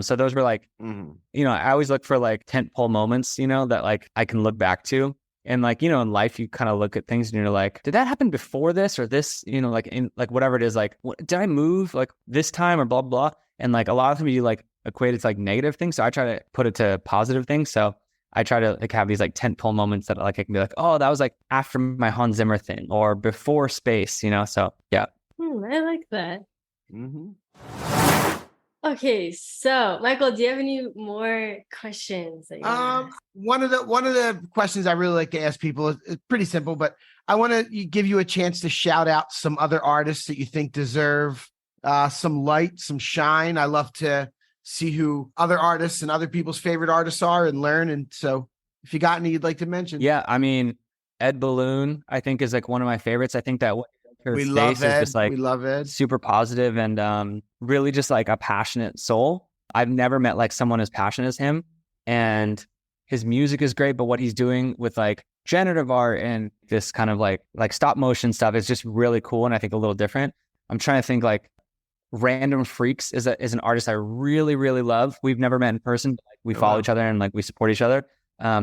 So those were like, you know, I always look for like tentpole moments, you know, that like I can look back to. And like, you know, in life, you kind of look at things and you're like, did that happen before this or this, you know, like in like whatever it is, like, did I move like this time or blah, blah. And like a lot of times you like equate it to like negative things. So I try to put it to positive things. So I try to like have these like tentpole moments that like I can be like, oh, that was like after my Hans Zimmer thing or before space, you know? So yeah. I like that. Okay, so Michael, do you have any more questions? That you one of the questions I really like to ask people is pretty simple, but I want to give you a chance to shout out some other artists that you think deserve some light, some shine. I love to see who other artists and other people's favorite artists are and learn. And so, if you got any you'd like to mention, yeah, I mean, Ed Balloon, I think is like one of my favorites. I think that we love Ed. Just like we love Ed. Super positive and really just like a passionate soul. I've never met like someone as passionate as him, and his music is great. But what he's doing with like generative art and this kind of like stop motion stuff is just really cool, and I think a little different. I'm trying to think like Random Freaks is an artist I really, really love. We've never met in person, but like, we follow each other and like we support each other.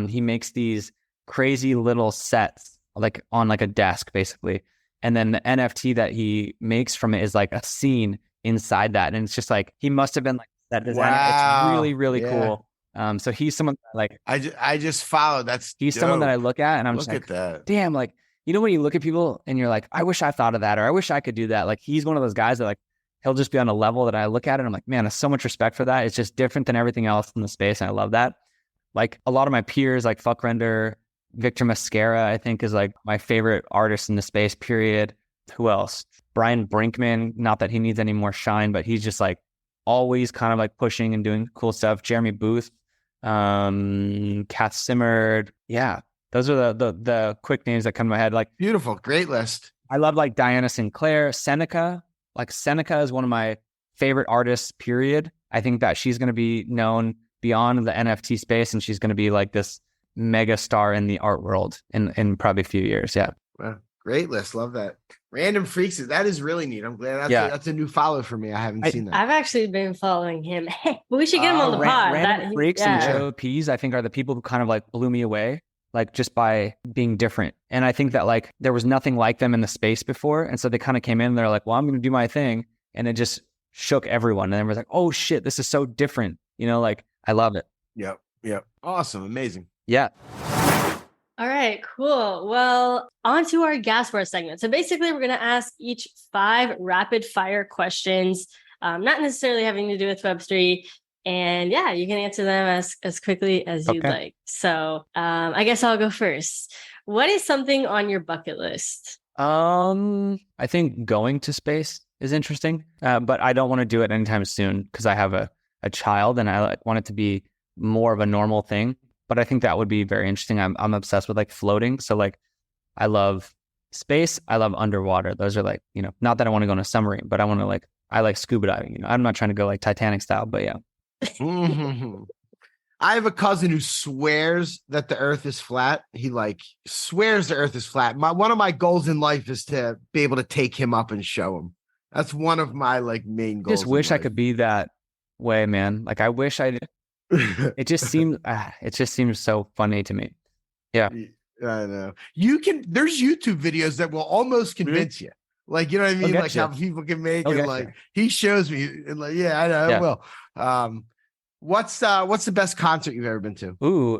He makes these crazy little sets like on like a desk basically. And then the NFT that he makes from it is like a scene inside that. And it's just like, he must have been like that designer. It's really, really cool. So he's someone that, like, I just followed. He's dope. Someone that I look at and I'm just like, that. Damn, like, you know, when you look at people and you're like, I wish I thought of that, or I wish I could do that. Like, he's one of those guys that like, he'll just be on a level that I look at it and I'm like, man, there's so much respect for that. It's just different than everything else in the space. And I love that. Like a lot of my peers, like Fuck Render, Victor Mascara, I think is like my favorite artist in the space, period. Who else? Brian Brinkman, not that he needs any more shine, but he's just like always kind of like pushing and doing cool stuff. Jeremy Booth, Kath Zimmer. Yeah. Those are the quick names that come to my head. Like, beautiful. Great list. I love like Diana Sinclair, Seneca. Like Seneca is one of my favorite artists, period. I think that she's going to be known beyond the NFT space, and she's going to be like this mega star in the art world in probably a few years. Yeah. Wow. Great list. Love that. Random Freaks. That is really neat. I'm glad that's a new follow for me. I haven't seen that. I've actually been following him. But we should get him on the pod. Random Freaks and Joe P's, I think, are the people who kind of like blew me away, like just by being different. And I think that like there was nothing like them in the space before. And so they kind of came in and they're like, well, I'm going to do my thing. And it just shook everyone. And everyone's like, oh shit, this is so different. You know, like I love it. Yep. Awesome. Amazing. Yeah. All right, cool. Well, on to our gas bar segment. So basically, we're going to ask each 5 rapid fire questions, not necessarily having to do with Web3. And yeah, you can answer them as quickly as you'd like. So I guess I'll go first. What is something on your bucket list? I think going to space is interesting, but I don't want to do it anytime soon because I have a child and I want it to be more of a normal thing. But I think that would be very interesting. I'm obsessed with like floating. So like I love space. I love underwater. Those are like, you know, not that I want to go on a submarine, but I like scuba diving. You know, I'm not trying to go like Titanic style, but yeah. I have a cousin who swears that the earth is flat. He like swears the earth is flat. One of my goals in life is to be able to take him up and show him. That's one of my like main goals. Just wish I could be that way, man. Like I wish I did. It just seems so funny to me. Yeah. I know. There's YouTube videos that will almost convince you. Like, you know what I mean? Like how people can make it. Like he shows me and like, yeah, I know. I will. What's the best concert you've ever been to? Ooh,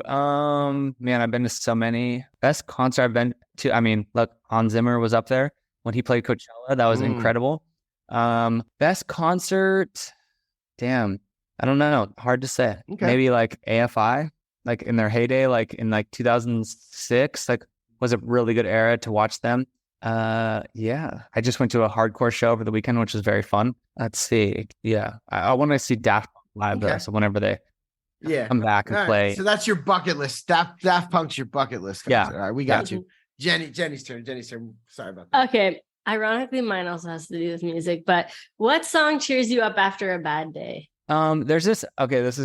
man, I've been to so many. Best concert I've been to. I mean, look, Hans Zimmer was up there when he played Coachella. That was incredible. Best concert. Damn, I don't know. Hard to say. Okay. Maybe like AFI, like in their heyday, like in like 2006, like was a really good era to watch them. Yeah, I just went to a hardcore show over the weekend, which was very fun. Let's see. Yeah, I want to see Daft Punk live though. So whenever they come back and play. So that's your bucket list. Daft Punk's your bucket list. Concert. Yeah. All right, we got you. Jenny's turn. Sorry about that. Okay. Ironically, mine also has to do with music, but what song cheers you up after a bad day? There's this, there's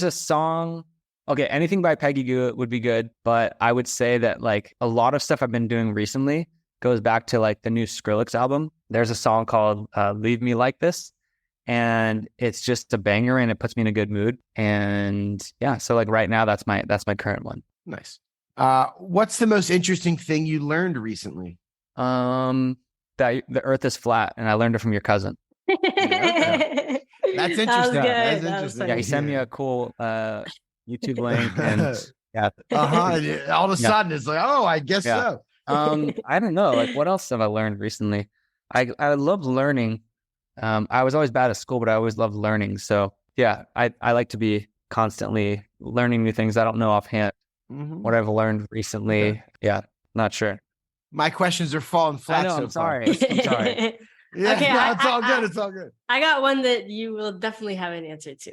a song. Okay, anything by Peggy Goo would be good, but I would say that like a lot of stuff I've been doing recently goes back to like the new Skrillex album. There's a song called Leave Me Like This, and it's just a banger and it puts me in a good mood. And yeah, so like right now that's my current one. Nice. What's the most interesting thing you learned recently? That the earth is flat, and I learned it from your cousin. That's interesting. That's interesting. Yeah, he sent me a cool YouTube link, and all of a sudden it's like, oh, I guess so. I don't know. Like, what else have I learned recently? I love learning. I was always bad at school, but I always loved learning. So yeah, I like to be constantly learning new things I don't know offhand. What I've learned recently, not sure. My questions are falling flat. I know, I'm sorry. I'm sorry. Yeah, okay, no, it's all good. It's all good. I got one that you will definitely have an answer to.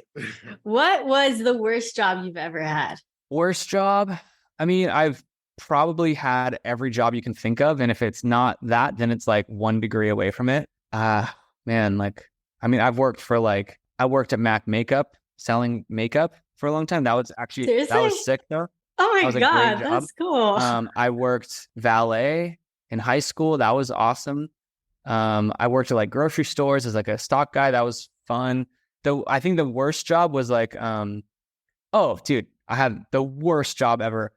What was the worst job you've ever had? Worst job? I mean, I've probably had every job you can think of. And if it's not that, then it's like 1 degree away from it. Man, like, I mean, I worked at Mac Makeup, selling makeup for a long time. That was actually, Seriously? That was sick though. Oh my God, that's cool. I worked valet in high school. That was awesome. I worked at like grocery stores as like a stock guy. That was fun. Though I think the worst job was like, oh dude, I had the worst job ever.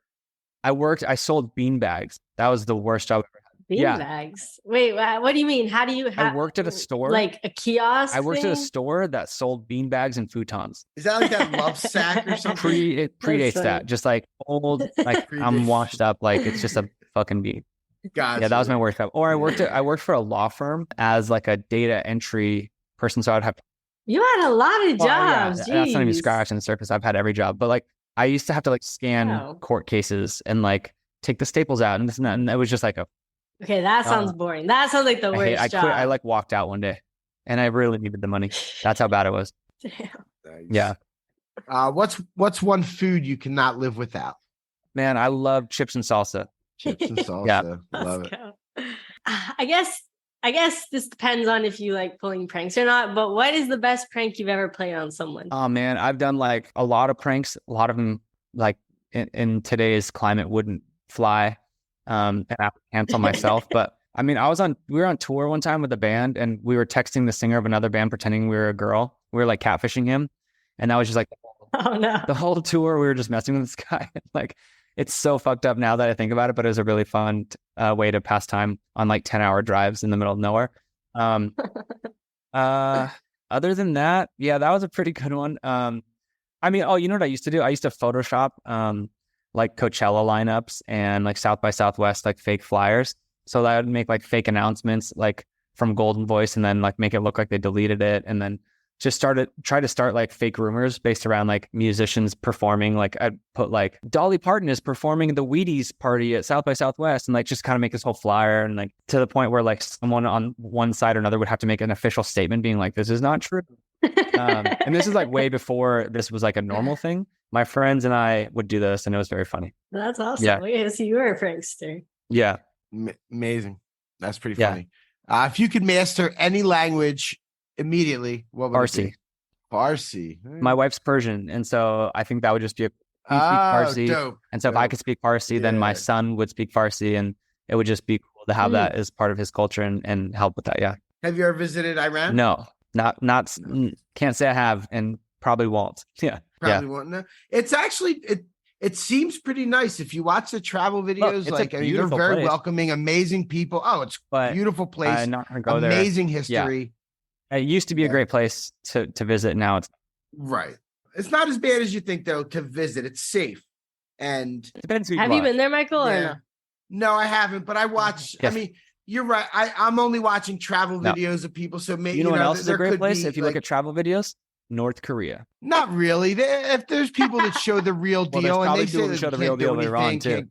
I sold bean bags. That was the worst job ever. Bean bags? Wait, what do you mean? How do you I worked at a store. Like a kiosk? I worked at a store that sold bean bags and futons. Is that like that Love Sack or something? It predates that. Just like old, like I'm washed up, like it's just a fucking bean. Gotcha. Yeah, that was my worst job. Or I worked for a law firm as like a data entry person. So I'd have. You had a lot of jobs. Yeah, that's not even scratching the surface. I've had every job, but like I used to have to like scan court cases and like take the staples out and this and that, and it was just like a. Okay, that sounds boring. That sounds like the worst job. I like walked out one day, and I really needed the money. That's how bad it was. Damn. Nice. Yeah. What's one food you cannot live without? Man, I love chips and salsa. Chips and salsa. Yeah. Love it. I guess this depends on if you like pulling pranks or not, but what is the best prank you've ever played on someone? Oh man, I've done like a lot of pranks. A lot of them like in today's climate wouldn't fly. And I would cancel myself. But I mean, we were on tour one time with a band and we were texting the singer of another band pretending we were a girl. We were like catfishing him. And that was just like the whole tour. We were just messing with this guy. Like, it's so fucked up now that I think about it, but it was a really fun way to pass time on like 10-hour drives in the middle of nowhere. Other than that, yeah, that was a pretty good one. I mean, you know what I used to do? I used to Photoshop like Coachella lineups and like South by Southwest, like fake flyers. So that I would make like fake announcements like from Golden Voice and then like make it look like they deleted it. And then just try to start like fake rumors based around like musicians performing. Like I'd put like Dolly Parton is performing the Wheaties party at South by Southwest and like just kind of make this whole flyer and like to the point where like someone on one side or another would have to make an official statement being like, this is not true. And this is like way before this was like a normal thing. My friends and I would do this and it was very funny. That's awesome. Yeah. So you were a prankster. Yeah. Amazing. That's pretty funny. If you could master any language immediately, what would it be? Farsi. My wife's Persian. And so I think that would just be Farsi. Dope. And so if I could speak Farsi, then my son would speak Farsi and it would just be cool to have that as part of his culture and help with that. Yeah. Have you ever visited Iran? No, can't say I have, and probably won't. Yeah. Probably won't. No. It's actually, it seems pretty nice. If you watch the travel videos, they're very welcoming, amazing people. Oh, it's a beautiful place. I'm not gonna go there. Amazing history. Yeah. It used to be a great place to visit. Now it's right. It's not as bad as you think, though, to visit. It's safe. And depends. Have you been there, Michael? Or no? No, I haven't. But I watch. Yes. I mean, you're right. I'm only watching travel videos of people. So maybe what else is a great place if you look at travel videos? North Korea. Not really. If there's people that show the real deal, and they say that show the real deal, Iran too.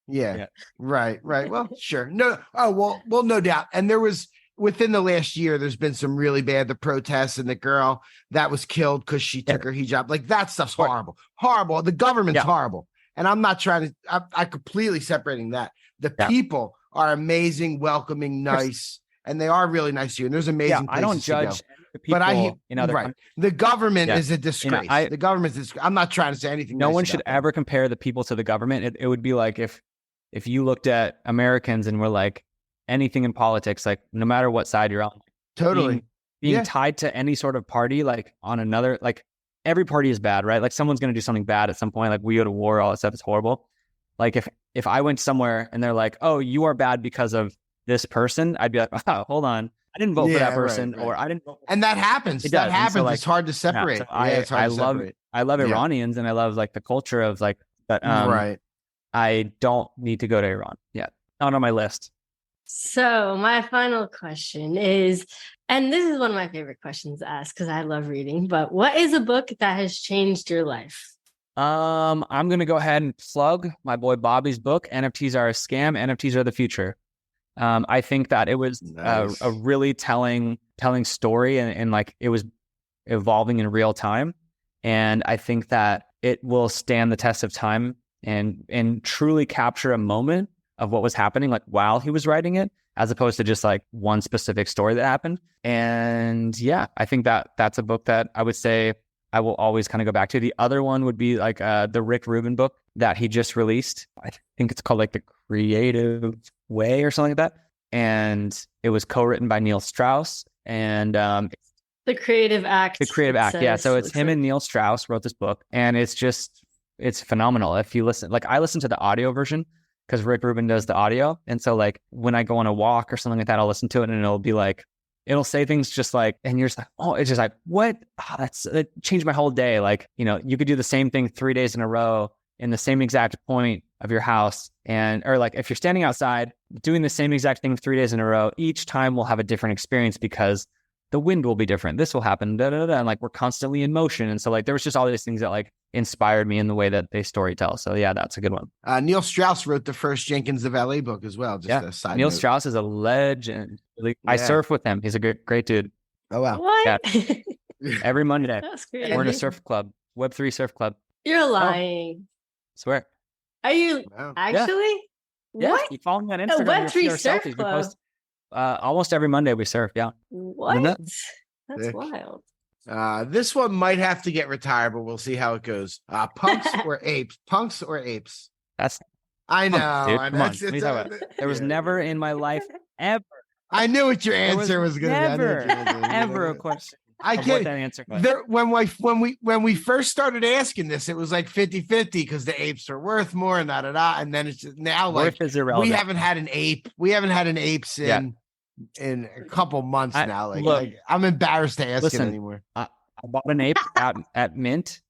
Yeah. Right. Well, sure. No. Oh, well, no doubt. And there was within the last year, there's been some really bad, the protests and the girl that was killed because she took her hijab. Like that stuff's horrible. Horrible. The government's horrible. And I'm not trying to, I completely separating that. The people are amazing, welcoming, nice, and they are really nice to you. And there's amazing places I don't judge to go. the people, but the government is a disgrace. The government is. I'm not trying to say anything. No one should ever compare the people to the government. It would be like if you looked at Americans and were like anything in politics, like no matter what side you're on, totally being tied to any sort of party, like on another, like every party is bad, right? Like someone's going to do something bad at some point. Like we go to war, all that stuff is horrible. Like if I went somewhere and they're like, oh, you are bad because of this person, I'd be like, oh, hold on. I didn't vote for that person, or I didn't vote for and that happens. That happens. So, it's hard to separate. So I love Iranians, and I love like the culture of like that. I don't need to go to Iran yet. Not on my list. So my final question is, and this is one of my favorite questions to ask because I love reading, but what is a book that has changed your life? I'm gonna go ahead and plug my boy Bobby's book. NFTs are a scam. NFTs are the future. I think that it was a really telling story, and like it was evolving in real time. And I think that it will stand the test of time and truly capture a moment of what was happening, like while he was writing it, as opposed to just like one specific story that happened. And yeah, I think that that's a book that I would say I will always kind of go back to. The other one would be like the Rick Rubin book that he just released. I think it's called like The Creative Way or something like that. And it was co-written by Neil Strauss and The Creative Act. The Creative Act. Yeah. So it's him and Neil Strauss wrote this book, and it's phenomenal. If you listen, like I listen to the audio version because Rick Rubin does the audio. And so like when I go on a walk or something like that, I'll listen to it and it'll be like, it'll say things just like, and you're just like, oh, it's just like, what? Oh, it changed my whole day. Like, you could do the same thing 3 days in a row in the same exact point of your house. Or like if you're standing outside doing the same exact thing 3 days in a row, each time we'll have a different experience because the wind will be different. This will happen. And like we're constantly in motion. And so like there was just all these things that like inspired me in the way that they storytell. So yeah, that's a good one. Neil Strauss wrote the first Jenkins the Valet book as well. Just a side Neil note. Strauss is a legend. I surf with him. He's a great dude. Oh wow. What? Yeah. Every Monday. That's great. We're in a surf club. Web3 surf club. You're lying. Swear. Are you actually? Yeah. What? You follow me on Instagram. Web3 surf selfies. club. We post almost every Monday we surf. Yeah. What? That's wild. This one might have to get retired, but we'll see how it goes. Punks or apes? Punks or apes? I know. Dude, I come know. on. There was never in my life ever. I knew what your answer was going to be. Ever a question. I get that answer. When we first started asking this, it was like 50-50 because the apes are worth more and and then it's just now like is irrelevant. we haven't had an ape. We haven't had an apes in a couple months now. Like I'm embarrassed to ask it anymore. I bought an ape at Mint.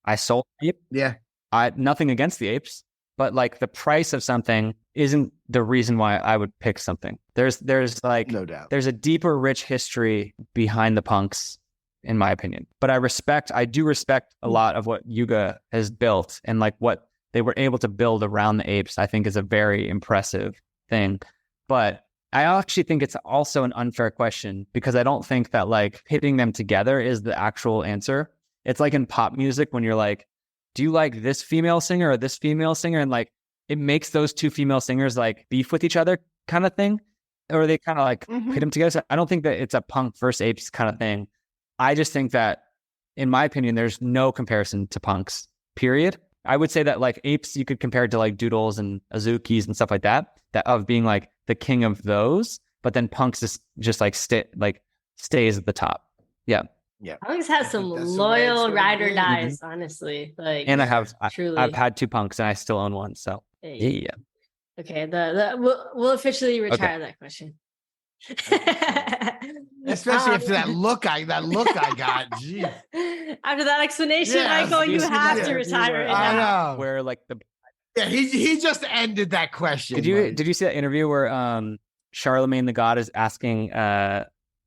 I sold an ape. Yeah. Nothing against the apes, but like the price of something isn't the reason why I would pick something. There's like no doubt. There's a deeper, rich history behind the punks, in my opinion. But I do respect a lot of what Yuga has built, and like what they were able to build around the apes, I think is a very impressive thing. But I actually think it's also an unfair question because I don't think that like pitting them together is the actual answer. It's like in pop music when you're like, do you like this female singer or this female singer? And like, it makes those two female singers like beef with each other kind of thing. Or they kind of like pit them together. So I don't think that it's a punk versus apes kind of thing. I just think that, in my opinion, there's no comparison to punks, period. I would say that like apes, you could compare it to like doodles and azukis and stuff like that of being like the king of those. But then punks is just like stays at the top. Yeah. Yeah. Punks has some that's the way it's loyal gonna ride or be. dies, honestly. Like, And I've truly. had 2 punks and I still own one. So Hey. yeah. Okay, we'll officially retire that question. Especially after that look I got. Jeez. After that explanation, Yes, Michael, you yes, have yes. to retire it I now. know. Where like the Yeah, he just ended that question. did you see that interview where Charlemagne the God is asking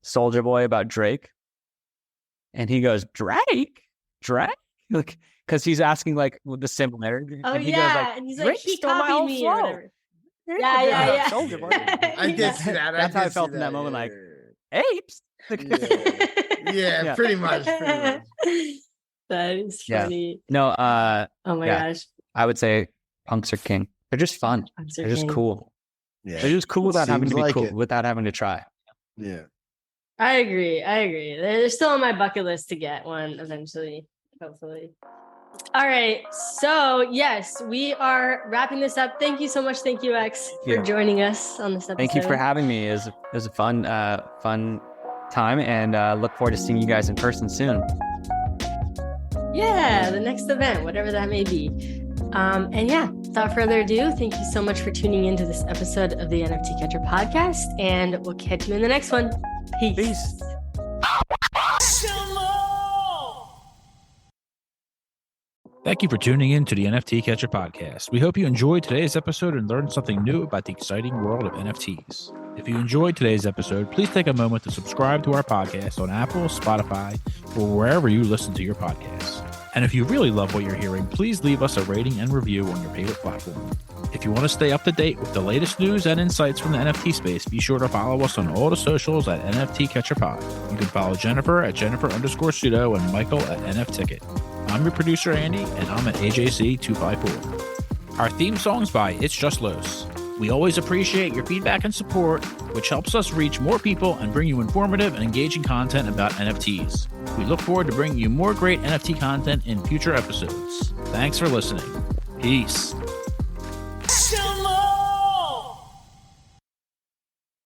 Soldier Boy about Drake? And he goes, Drake? Like, because he's asking like with the similarity. Oh, and he yeah. goes, like, And he's like, Drake he stole my copied whole me or flow. whatever. Yeah. Soldier Boy. I did see that. That's how I felt in that moment. Like, apes. Yeah, pretty much. That is Yeah. funny. No, Oh my yeah. gosh. I would say punks are king. They're just fun. Punks are They're just king. cool. Yeah. They're just cool without having to Seems be like cool, it. without having to try. Yeah. I agree. They're still on my bucket list to get one eventually, hopefully. All right. So, yes, we are wrapping this up. Thank you so much, ThankYouX, Yeah. for joining us on this episode. Thank you for having me. It was a fun time, and look forward to seeing you guys in person soon. Yeah, the next event, whatever that may be. And yeah, without further ado, thank you so much for tuning into this episode of the NFT Catcher podcast, and we'll catch you in the next one. Peace. Thank you for tuning in to the NFT Catcher podcast. We hope you enjoyed today's episode and learned something new about the exciting world of NFTs. If you enjoyed today's episode, please take a moment to subscribe to our podcast on Apple, Spotify, or wherever you listen to your podcasts. And if you really love what you're hearing, please leave us a rating and review on your favorite platform. If you want to stay up to date with the latest news and insights from the NFT space, be sure to follow us on all the socials at NFT Catcher Pod. You can follow Jennifer at Jennifer_pseudo and Michael at NFTicket. I'm your producer, Andy, and I'm at AJC254. Our theme song's by It's Just Los. We always appreciate your feedback and support, which helps us reach more people and bring you informative and engaging content about NFTs. We look forward to bringing you more great NFT content in future episodes. Thanks for listening. Peace.